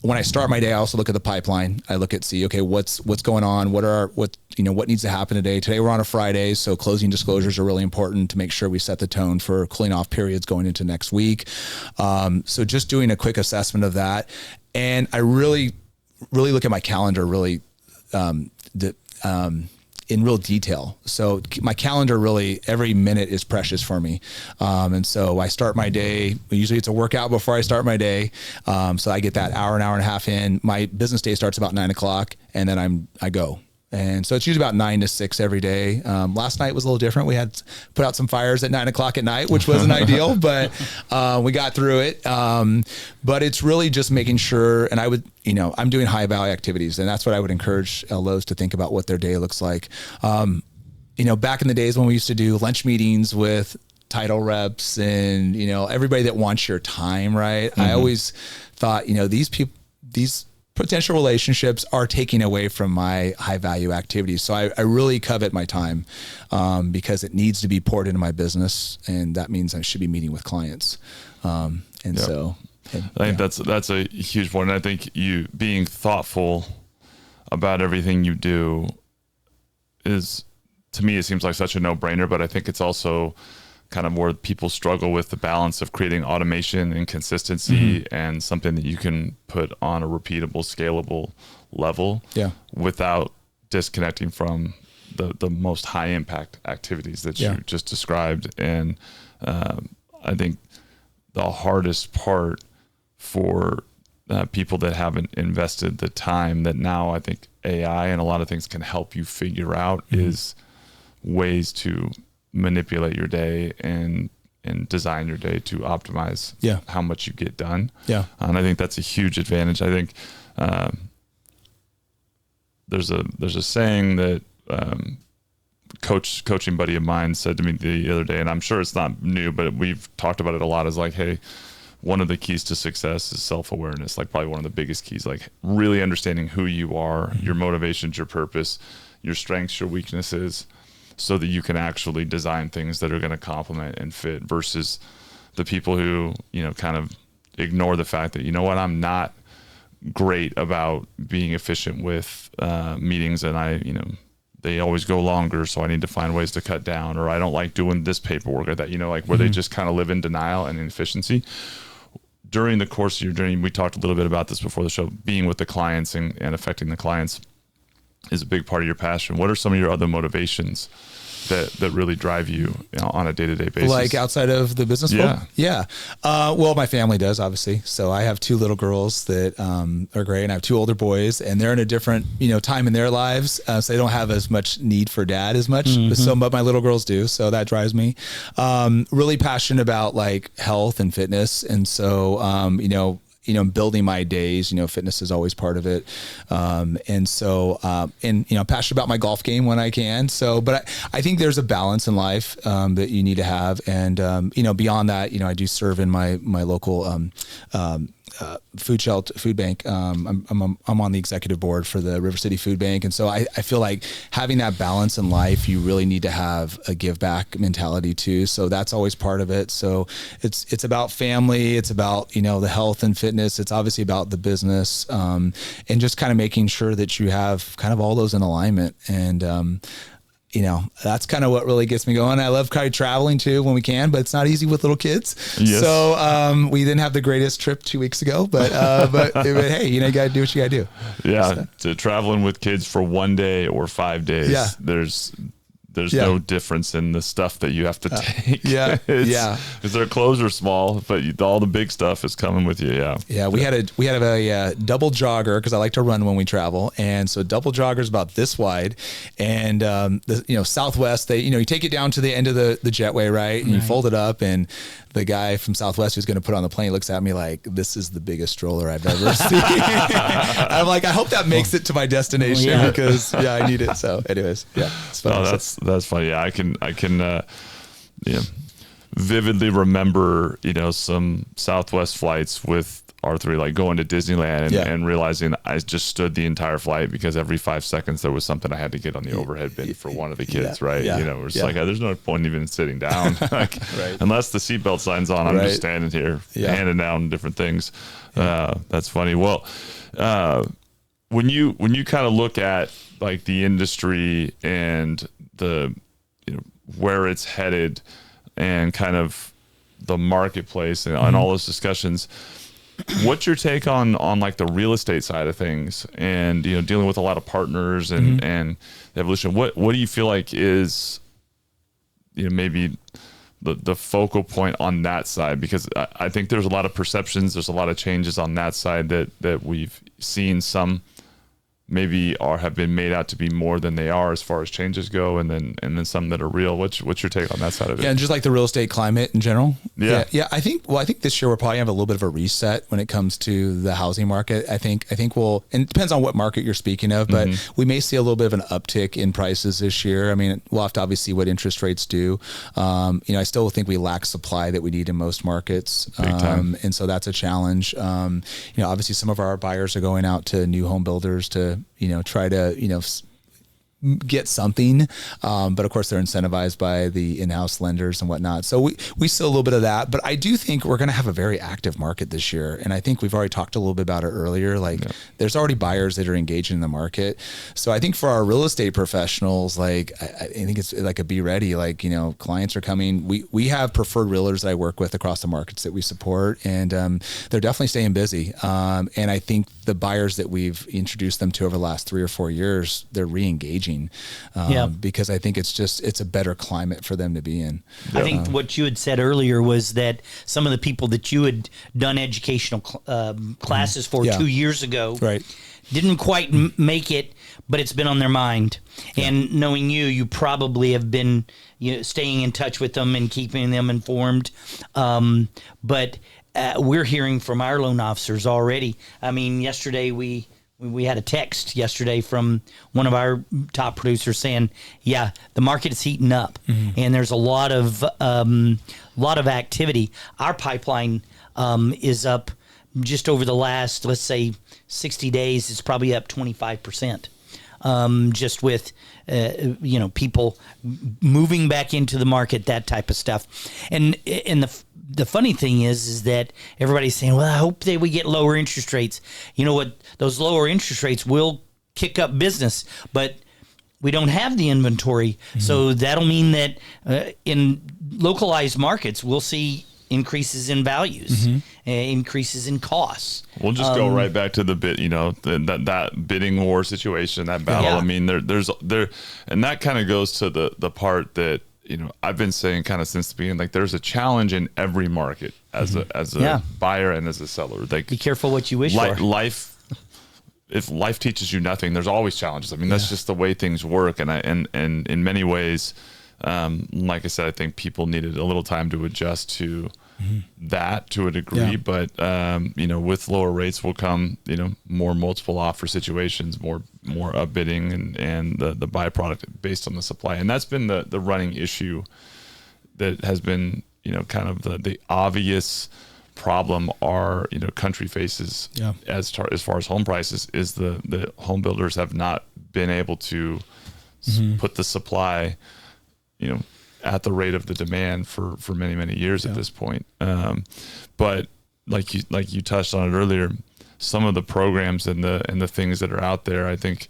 When I start my day, I also look at the pipeline. I look at, okay, what's going on? What needs to happen today? Today we're on a Friday, so closing disclosures are really important to make sure we set the tone for cooling off periods going into next week. So just doing a quick assessment of that. And I really look at my calendar, in real detail. So my calendar, really every minute is precious for me. And so I start my day, usually it's a workout before I start my day. So I get that hour and a half in. My business day starts about 9 o'clock, and then I go. And so it's usually about 9 to 6 every day. Last night was a little different. We had put out some fires at 9 o'clock at night, which wasn't ideal, but we got through it. But it's really just making sure, and I'm doing high value activities, and that's what I would encourage LOs to think about what their day looks like. Back in the days when we used to do lunch meetings with title reps and, everybody that wants your time, right? I always thought, these potential relationships are taking away from my high value activities. So I really covet my time because it needs to be poured into my business. And that means I should be meeting with clients. I think that's a huge point. And I think you being thoughtful about everything you do is, to me, it seems like such a no-brainer, but I think it's also kind of where people struggle with the balance of creating automation and consistency and something that you can put on a repeatable, scalable level without disconnecting from the most high impact activities that you just described. And I think the hardest part for people that haven't invested the time that now I think AI and a lot of things can help you figure out is ways to manipulate your day and design your day to optimize how much you get done. And I think that's a huge advantage. I think there's a saying that coaching buddy of mine said to me the other day, and I'm sure it's not new, but we've talked about it a lot, is like, hey, one of the keys to success is self-awareness, like probably one of the biggest keys, like really understanding who you are, your motivations, your purpose, your strengths, your weaknesses, so that you can actually design things that are going to complement and fit, versus the people who, kind of ignore the fact that, I'm not great about being efficient with meetings, and they always go longer, so I need to find ways to cut down, or I don't like doing this paperwork or that, where they just kind of live in denial and inefficiency. During the course of your journey, we talked a little bit about this before the show, being with the clients and affecting the clients is a big part of your passion. What are some of your other motivations that really drive you, on a day-to-day basis? Like outside of the business world? Yeah. Well, my family does, obviously. So I have 2 little girls that are great, and I have 2 older boys, and they're in a different, time in their lives. So they don't have as much need for dad as much, but my little girls do. So that drives me. Really passionate about like health and fitness. And so, building my days, fitness is always part of it. And passionate about my golf game when I can. So, but I think there's a balance in life, that you need to have. And, beyond that, I do serve in my local, food bank. I'm on the executive board for the River City Food Bank. And so I feel like having that balance in life, you really need to have a give back mentality too. So that's always part of it. So it's about family. It's about, the health and fitness. It's obviously about the business, and just kind of making sure that you have kind of all those in alignment. And, that's kind of what really gets me going. I love kind of traveling too when we can, but it's not easy with little kids. Yes. So we didn't have the greatest trip 2 weeks ago, but hey, you got to do what you got to do. Yeah. So traveling with kids for 1 day or 5 days, there's no difference in the stuff that you have to take. Because their clothes are small, but all the big stuff is coming with you. We had a double jogger, because I like to run when we travel, and so double jogger is about this wide, and Southwest, they you take it down to the end of the jetway, right, and you fold it up, and the guy from Southwest who's going to put it on the plane looks at me like, this is the biggest stroller I've ever seen. I'm like, I hope that makes it to my destination because I need it. So anyways, it's fun. That's funny. Yeah, I can vividly remember, some Southwest flights with R3, like going to Disneyland and realizing I just stood the entire flight because every 5 seconds there was something I had to get on the overhead bin for one of the kids, right? It's like, there's no point even sitting down, unless the seatbelt sign's on. I'm just standing here handing down different things. That's funny. Well, when you kind of look at like the industry and the where it's headed and kind of the marketplace and all those discussions, What's your take on like the real estate side of things, and dealing with a lot of partners and the evolution? What do you feel like is maybe the focal point on that side? Because I think there's a lot of perceptions, there's a lot of changes on that side that we've seen. Some maybe have been made out to be more than they are as far as changes go, and then some that are real. What's your take on that side of it? Yeah, and just like the real estate climate in general. Yeah. I think this year we'll probably have a little bit of a reset when it comes to the housing market. I think and it depends on what market you're speaking of, but we may see a little bit of an uptick in prices this year. I mean, we'll have to obviously see what interest rates do. I still think we lack supply that we need in most markets. Big time. And so that's a challenge. Obviously some of our buyers are going out to new home builders to, try to, get something. But of course they're incentivized by the in-house lenders and whatnot. So we see a little bit of that, but I do think we're going to have a very active market this year. And I think we've already talked a little bit about it earlier. There's already buyers that are engaged in the market. So I think for our real estate professionals, I think it's like a be ready, clients are coming. We have preferred realtors that I work with across the markets that we support, and they're definitely staying busy. And I think the buyers that we've introduced them to over the last 3 or 4 years, they're re-engaging. Because I think it's a better climate for them to be in. I think what you had said earlier was that some of the people that you had done educational classes for 2 years ago didn't quite make it, but it's been on their mind. And knowing you probably have been staying in touch with them and keeping them informed. But we're hearing from our loan officers already. I mean, yesterday we had a text yesterday from one of our top producers saying, the market is heating up, and there's a lot of activity. Our pipeline is up just over the last, let's say, 60 days. It's probably up 25%. Just with people moving back into the market, that type of stuff. And the funny thing is that everybody's saying, well, I hope we get lower interest rates. You know what? Those lower interest rates will kick up business, but we don't have the inventory. So that'll mean that in localized markets, we'll see increases in values, increases in costs. We'll just go right back to the bid, that bidding war situation, that battle. I mean, there's and that kind of goes to the part that, I've been saying kind of since the beginning, there's a challenge in every market as a buyer and as a seller. Be careful what you wish for. If life teaches you nothing, there's always challenges. I mean, that's just the way things work. And in many ways, like I said, I think people needed a little time to adjust to that to a degree, but with lower rates will come more multiple offer situations, more upbidding, and the byproduct based on the supply. And that's been the running issue that has been kind of the obvious problem our country faces as far as home prices is the home builders have not been able to put the supply at the rate of the demand for many, many years at this point. But like you touched on it earlier, some of the programs and the things that are out there, I think,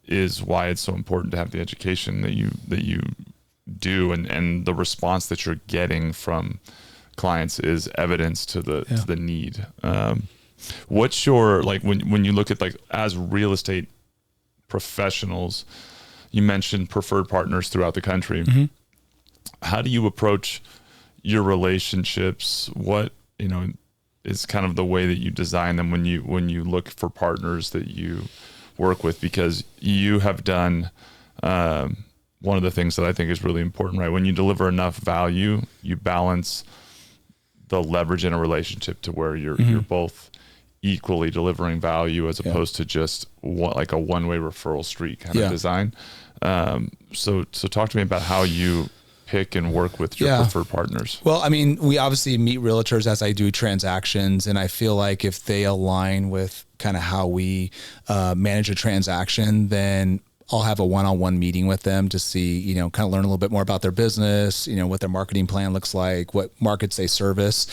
is why it's so important to have the education that you do, and the response that you're getting from clients is evidence to the need. What's your, when you look at as real estate professionals, you mentioned preferred partners throughout the country. How do you approach your relationships? What, is kind of the way that you design them when you look for partners that you work with? Because you have done, one of the things that I think is really important, right? When you deliver enough value, you balance the leverage in a relationship to where you're both equally delivering value, as opposed to just a one-way referral street kind of design. So talk to me about how you pick and work with your preferred partners. Well, I mean, we obviously meet realtors as I do transactions, and I feel like if they align with kind of how we manage a transaction, then I'll have a one-on-one meeting with them to see, kind of learn a little bit more about their business, what their marketing plan looks like, what markets they service.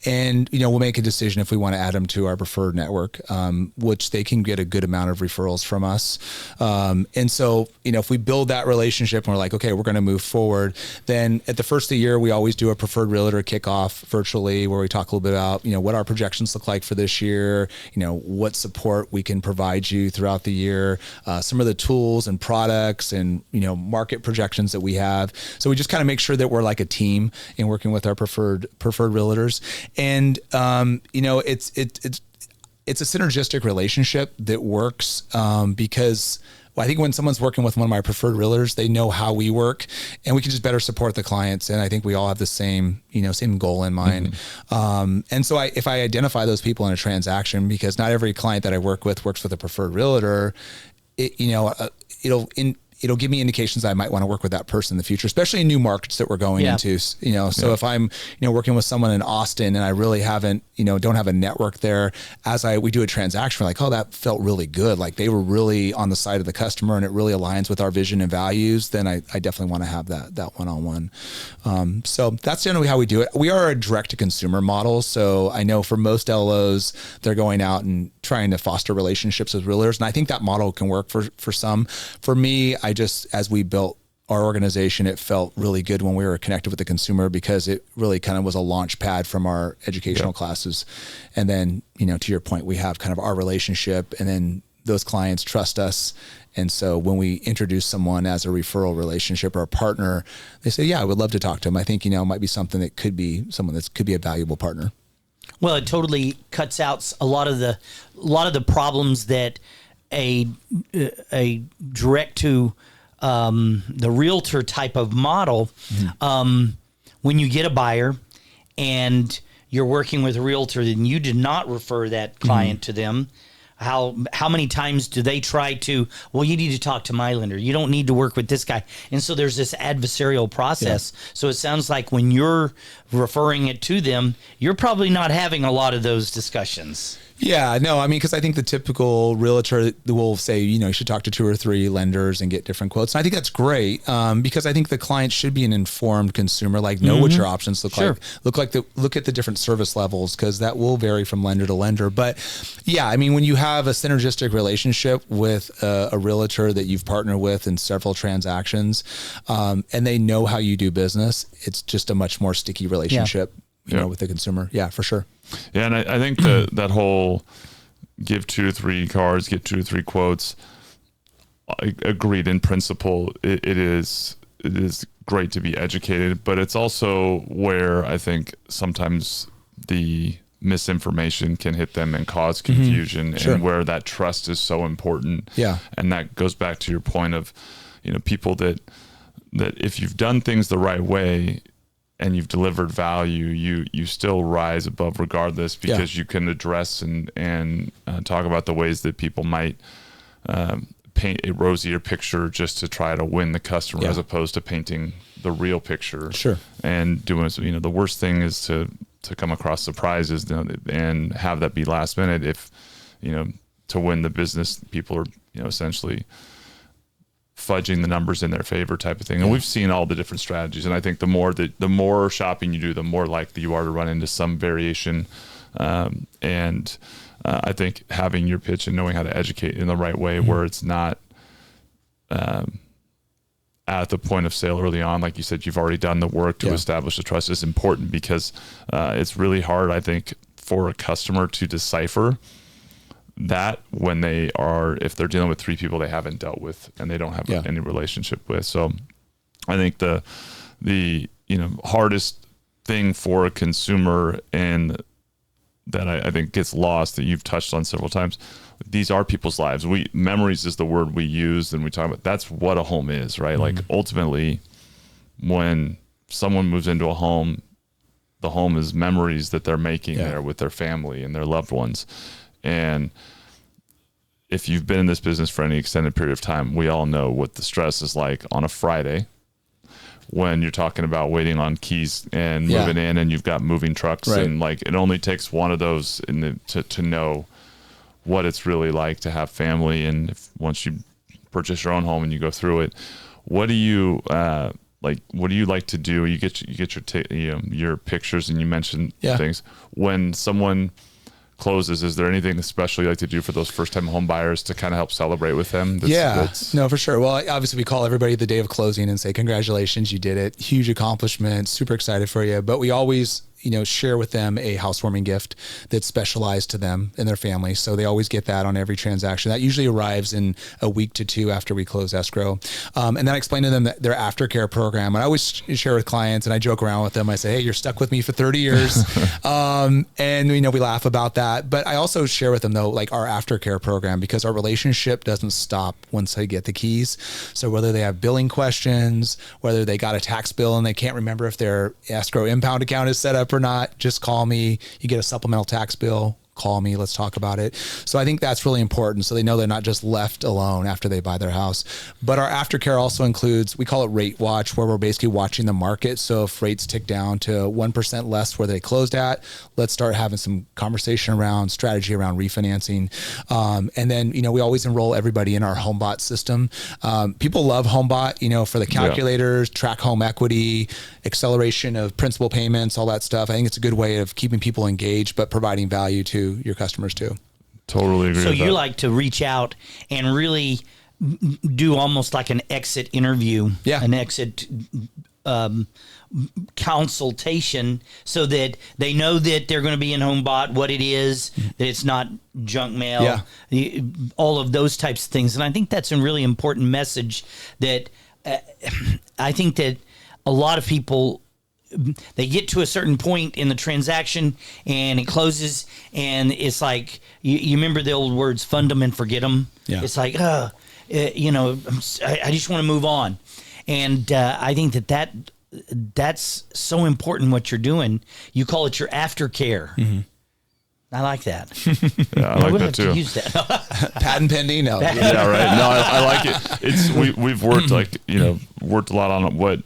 And, we'll make a decision if we want to add them to our preferred network, which they can get a good amount of referrals from us. And so, if we build that relationship and we're like, okay, we're going to move forward, then at the first of the year, we always do a preferred realtor kickoff virtually where we talk a little bit about, what our projections look like for this year, what support we can provide you throughout the year, some of the tools and products and, market projections that we have. So we just kind of make sure that we're like a team in working with our preferred realtors. And, it's a synergistic relationship that works, because I think when someone's working with one of my preferred realtors, they know how we work and we can just better support the clients. And I think we all have the same goal in mind. And so if I identify those people in a transaction, because not every client that I work with works with a preferred realtor, it'll give me indications that I might want to work with that person in the future, especially in new markets that we're going into, so if I'm, working with someone in Austin and I really haven't, don't have a network there, we do a transaction, we're like, oh, that felt really good. Like they were really on the side of the customer and it really aligns with our vision and values. Then I definitely want to have that one-on-one. So that's generally how we do it. We are a direct to consumer model. So I know for most LOs, they're going out and trying to foster relationships with realtors. And I think that model can work for some. For me, as we built our organization, it felt really good when we were connected with the consumer because it really kind of was a launch pad from our educational classes. And then, to your point, we have kind of our relationship and then those clients trust us. And so when we introduce someone as a referral relationship or a partner, they say, yeah, I would love to talk to them. I think, it might be something that could be someone that could be a valuable partner. Well, it totally cuts out a lot of the problems that a direct to the realtor type of model. When you get a buyer and you're working with a realtor and you did not refer that client to them, how many times do they try to, well, you need to talk to my lender. You don't need to work with this guy. And so there's this adversarial process. Yeah. So it sounds like when you're referring it to them, you're probably not having a lot of those discussions. Yeah, no, I mean, because I think the typical realtor will say, you should talk to 2 or 3 lenders and get different quotes. And I think that's great because I think the client should be an informed consumer, like know what your options look like. Look at the different service levels because that will vary from lender to lender. But yeah, I mean, when you have a synergistic relationship with a realtor that you've partnered with in several transactions and they know how you do business, it's just a much more sticky relationship. With the consumer. Yeah, for sure. Yeah. And I think that whole give 2 to 3 cars, get 2 to 3 quotes, agreed in principle. It is great to be educated, but it's also where I think sometimes the misinformation can hit them and cause confusion and where that trust is so important. Yeah. And that goes back to your point of, people that if you've done things the right way, and you've delivered value, you still rise above regardless because you can address and talk about the ways that people might paint a rosier picture just to try to win the customer as opposed to painting the real picture. Sure. And doing, the worst thing is to come across surprises and have that be last minute if, to win the business, people are, essentially fudging the numbers in their favor type of thing. And we've seen all the different strategies. And I think the more shopping you do, the more likely you are to run into some variation. And I think having your pitch and knowing how to educate in the right way where it's not at the point of sale early on, like you said, you've already done the work to establish the trust is important because it's really hard, I think, for a customer to decipher that when if they're dealing with 3 people they haven't dealt with and they don't have any relationship with. So I think the hardest thing for a consumer and that I think gets lost that you've touched on several times, these are people's lives. Memories is the word we use and we talk about, that's what a home is, right? Like ultimately when someone moves into a home, the home is memories that they're making there with their family and their loved ones. And if you've been in this business for any extended period of time, we all know what the stress is like on a Friday when you're talking about waiting on keys and moving in and you've got moving trucks. Right. And like, it only takes one of those to know what it's really like to have family. And once you purchase your own home and you go through it, what do you what do you like to do? You get your pictures, and you mentioned things when someone closes. Is there anything special you like to do for those first-time home buyers to kind of help celebrate with them? No, for sure. Well, obviously we call everybody the day of closing and say, congratulations, you did it. Huge accomplishment, super excited for you. But we always, share with them a housewarming gift that's specialized to them and their family. So they always get that on every transaction. That usually arrives in a week to two after we close escrow. And then I explain to them that their Aftercare program. And I always share with clients, and I joke around with them. I say, hey, you're stuck with me for 30 years. And we laugh about that. But I also share with them, though, like our Aftercare program, because our relationship doesn't stop once they get the keys. So whether they have billing questions, whether they got a tax bill and they can't remember if their escrow impound account is set up or not, just call me. You get a supplemental tax bill, call me, let's talk about it. So I think that's really important. So they know they're not just left alone after they buy their house. But our Aftercare also includes, we call it rate watch, where we're basically watching the market. So if rates tick down to 1% less where they closed at, let's start having some conversation around strategy around refinancing. And then, we always enroll everybody in our HomeBot system. People love HomeBot, for the calculators, track home equity, acceleration of principal payments, all that stuff. I think it's a good way of keeping people engaged, but providing value to your customers too. Totally agree. So with you that. like to reach out and really do almost like an exit interview, an exit consultation, so that they know that they're going to be in HomeBot, what it is, that it's not junk mail, all of those types of things. And I think that's a really important message that I think that a lot of people, they get to a certain point in the transaction and it closes, and it's like, you remember the old words, fund them and forget them. Yeah. It's like, I just want to move on. And I think that's so important what you're doing. You call it your aftercare. Mm-hmm. I like that. Yeah, I like that too. Use that. Patent pending. No. Yeah, right. No, I like it. It's we've worked worked a lot on what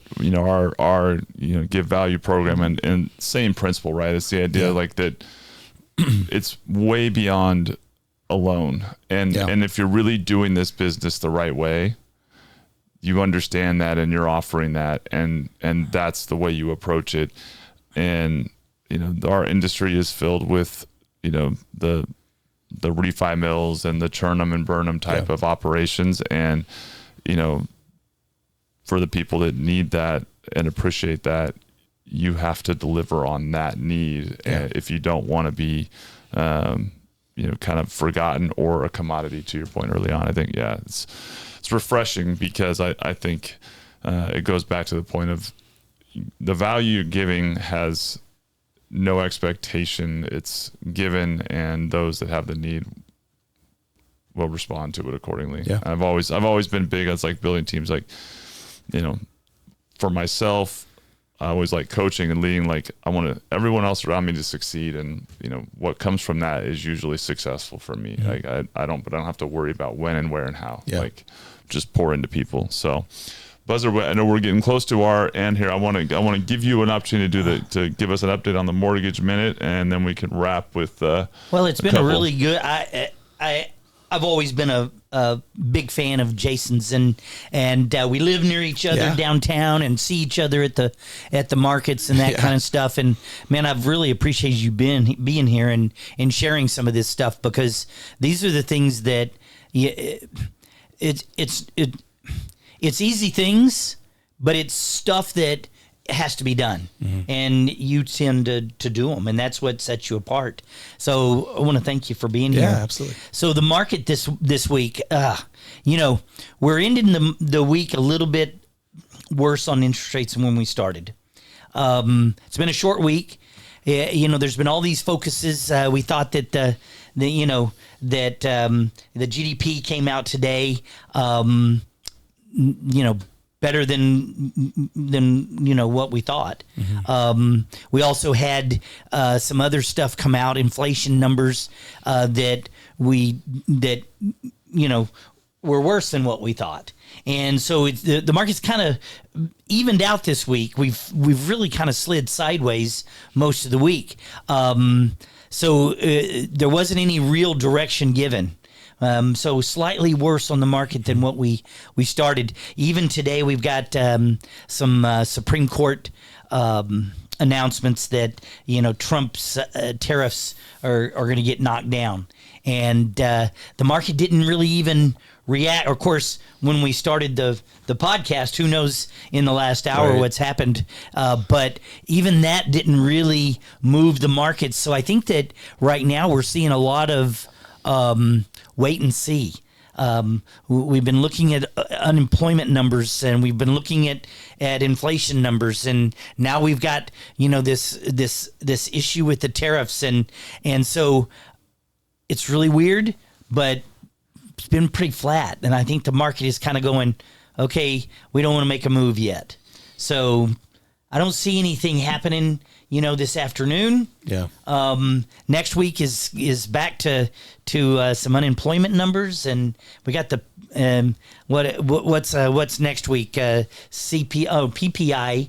our give value program, and same principle, right? It's the idea like that. It's way beyond a loan, and if you're really doing this business the right way, you understand that, and you're offering that, and that's the way you approach it. And our industry is filled with the refi mills and the churn them and burn them type of operations. And, for the people that need that and appreciate that, you have to deliver on that need. And if you don't want to be, kind of forgotten or a commodity, to your point early on, I think, it's refreshing, because I think it goes back to the point of the value you're giving has no expectation. It's given, and those that have the need will respond to it accordingly. Yeah. I've always been big on like building teams. Like, for myself, I always like coaching and leading. Like, I want everyone else around me to succeed, and what comes from that is usually successful for me. Mm-hmm. Like I don't have to worry about when and where and how. Yeah. Like, just pour into people. So, Buzzer, I know we're getting close to our end here. I want to give you an opportunity to give us an update on the Mortgage Minute, and then we can wrap with. Well, it's been a really good. I've always been a big fan of Jason's, and we live near each other downtown and see each other at the markets and that kind of stuff. And man, I've really appreciated you being here and sharing some of this stuff, because these are the things that it's easy things, but it's stuff that has to be done. Mm-hmm. And you tend to do them, and that's what sets you apart. So I want to thank you for being here. Yeah, absolutely. So the market this week, we're ending the week a little bit worse on interest rates than when we started. It's been a short week. There's been all these focuses. We thought that the GDP came out today, better than what we thought. Mm-hmm. We also had some other stuff come out, inflation numbers that were worse than what we thought. And so the market's kind of evened out this week. We've really kind of slid sideways most of the week. So there wasn't any real direction given. So slightly worse on the market than what we started. Even today, we've got some Supreme Court announcements that Trump's tariffs are going to get knocked down, and the market didn't really even react. Of course, when we started the podcast, who knows in the last hour what's happened, but even that didn't really move the market. So I think that right now we're seeing a lot of wait and see. We've been looking at unemployment numbers, and we've been looking at inflation numbers, and now we've got this issue with the tariffs, and so it's really weird, but it's been pretty flat, and I think the market is kind of going, okay, we don't want to make a move yet. So I don't see anything happening, this afternoon. Yeah. Next week is back to some unemployment numbers, and we got the what's next week? PPI.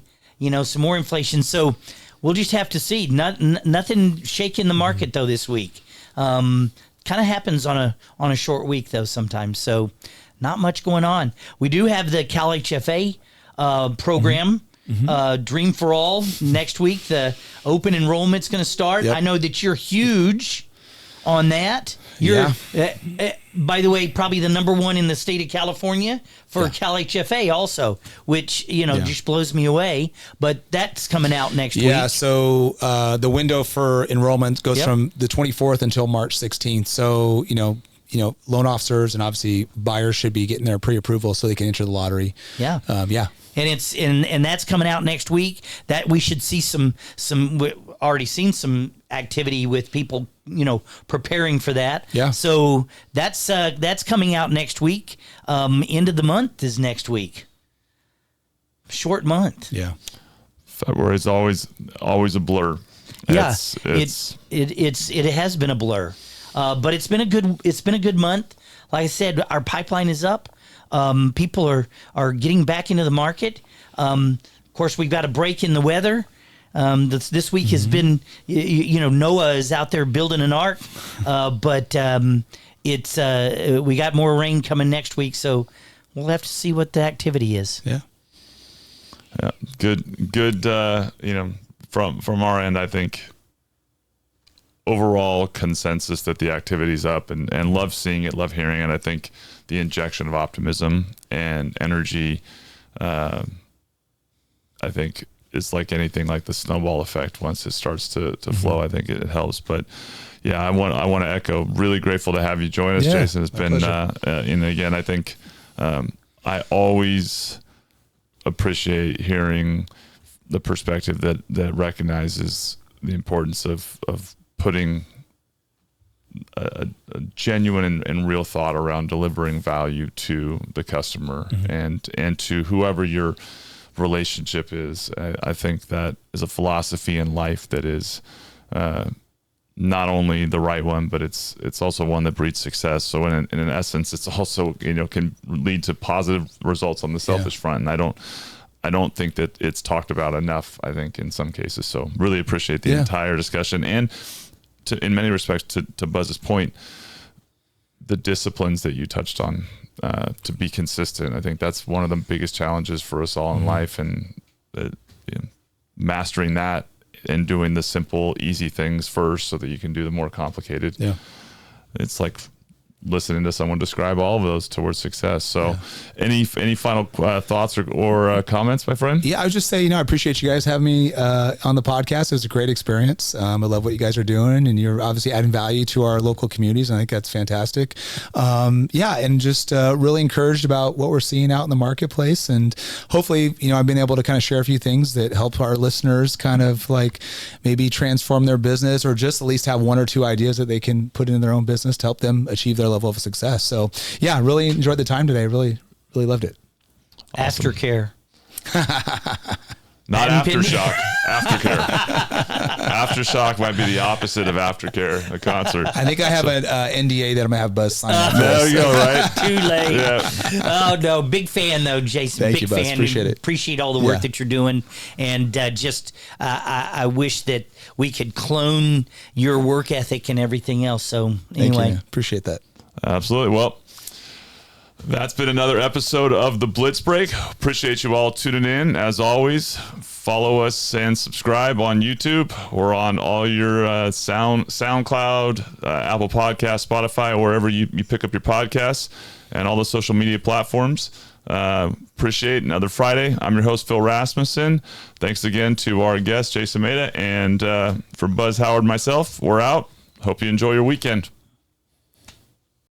Some more inflation. So we'll just have to see. Nothing shaking the market though this week. Kind of happens on a short week though sometimes. So not much going on. We do have the Cal HFA program. Dream for All next week. The open enrollment's going to start. Yep. I know that you're huge on that. You're, by the way, probably the number one in the state of California for Cal HFA also, which, just blows me away. But that's coming out next week. Yeah, so the window for enrollment goes from the 24th until March 16th. So, loan officers and obviously buyers should be getting their pre-approval so they can enter the lottery. Yeah. And it's and that's coming out next week. That we should see some already seen some activity with people, preparing for that. Yeah. So that's coming out next week. End of the month is next week. Short month. Yeah. February is always a blur. Yeah. It has been a blur. But it's been a good month. Like I said, our pipeline is up. People are getting back into the market. Of course, we've got a break in the weather. This week has been, Noah is out there building an ark, but it's we got more rain coming next week, so we'll have to see what the activity is. Yeah. Yeah. Good. From our end, I think overall consensus that the activity's up, and love seeing it, love hearing it. I think the injection of optimism and energy, I think is like anything, like the snowball effect. Once it starts to flow, I think it helps. But yeah, I want to echo, really grateful to have you join us, Jason. It's been, and again, I think I always appreciate hearing the perspective that recognizes the importance of putting a genuine and real thought around delivering value to the customer and to whoever your relationship is. I think that is a philosophy in life that is not only the right one, but it's also one that breeds success. So in an essence, it's also, can lead to positive results on the selfish front. And I don't think that it's talked about enough, I think, in some cases. So really appreciate the entire discussion. And in many respects, to Buzz's point, the disciplines that you touched on, to be consistent. I think that's one of the biggest challenges for us all in life, and mastering that and doing the simple, easy things first so that you can do the more complicated. Yeah. It's like listening to someone describe all of those towards success. So any final thoughts or comments, my friend? Yeah, I would just say, I appreciate you guys having me on the podcast. It was a great experience. I love what you guys are doing, and you're obviously adding value to our local communities. And I think that's fantastic. And just really encouraged about what we're seeing out in the marketplace. And hopefully, I've been able to kind of share a few things that help our listeners kind of like maybe transform their business, or just at least have one or two ideas that they can put into their own business to help them achieve their level of success. So yeah, really enjoyed the time today. Really loved it. Awesome. Aftercare. Not Aftershock. Aftercare. Aftershock might be the opposite of Aftercare, the concert. I think I have an NDA that I'm gonna have Buzz sign. There you go. Right. Too late. Yeah. Oh no, big fan though, Jason. Thank big you, Buzz. fan. Appreciate it. Appreciate all the work that you're doing, and I wish that we could clone your work ethic and everything else. So anyway, appreciate that. Absolutely. Well, that's been another episode of the Blitz Break. Appreciate you all tuning in. As always, follow us and subscribe on YouTube. We're on all your SoundCloud, Apple Podcasts, Spotify, wherever you pick up your podcasts, and all the social media platforms. Appreciate another Friday. I'm your host, Phil Rasmussen. Thanks again to our guest, Jason Maida. And for Buzz Howard and myself, we're out. Hope you enjoy your weekend.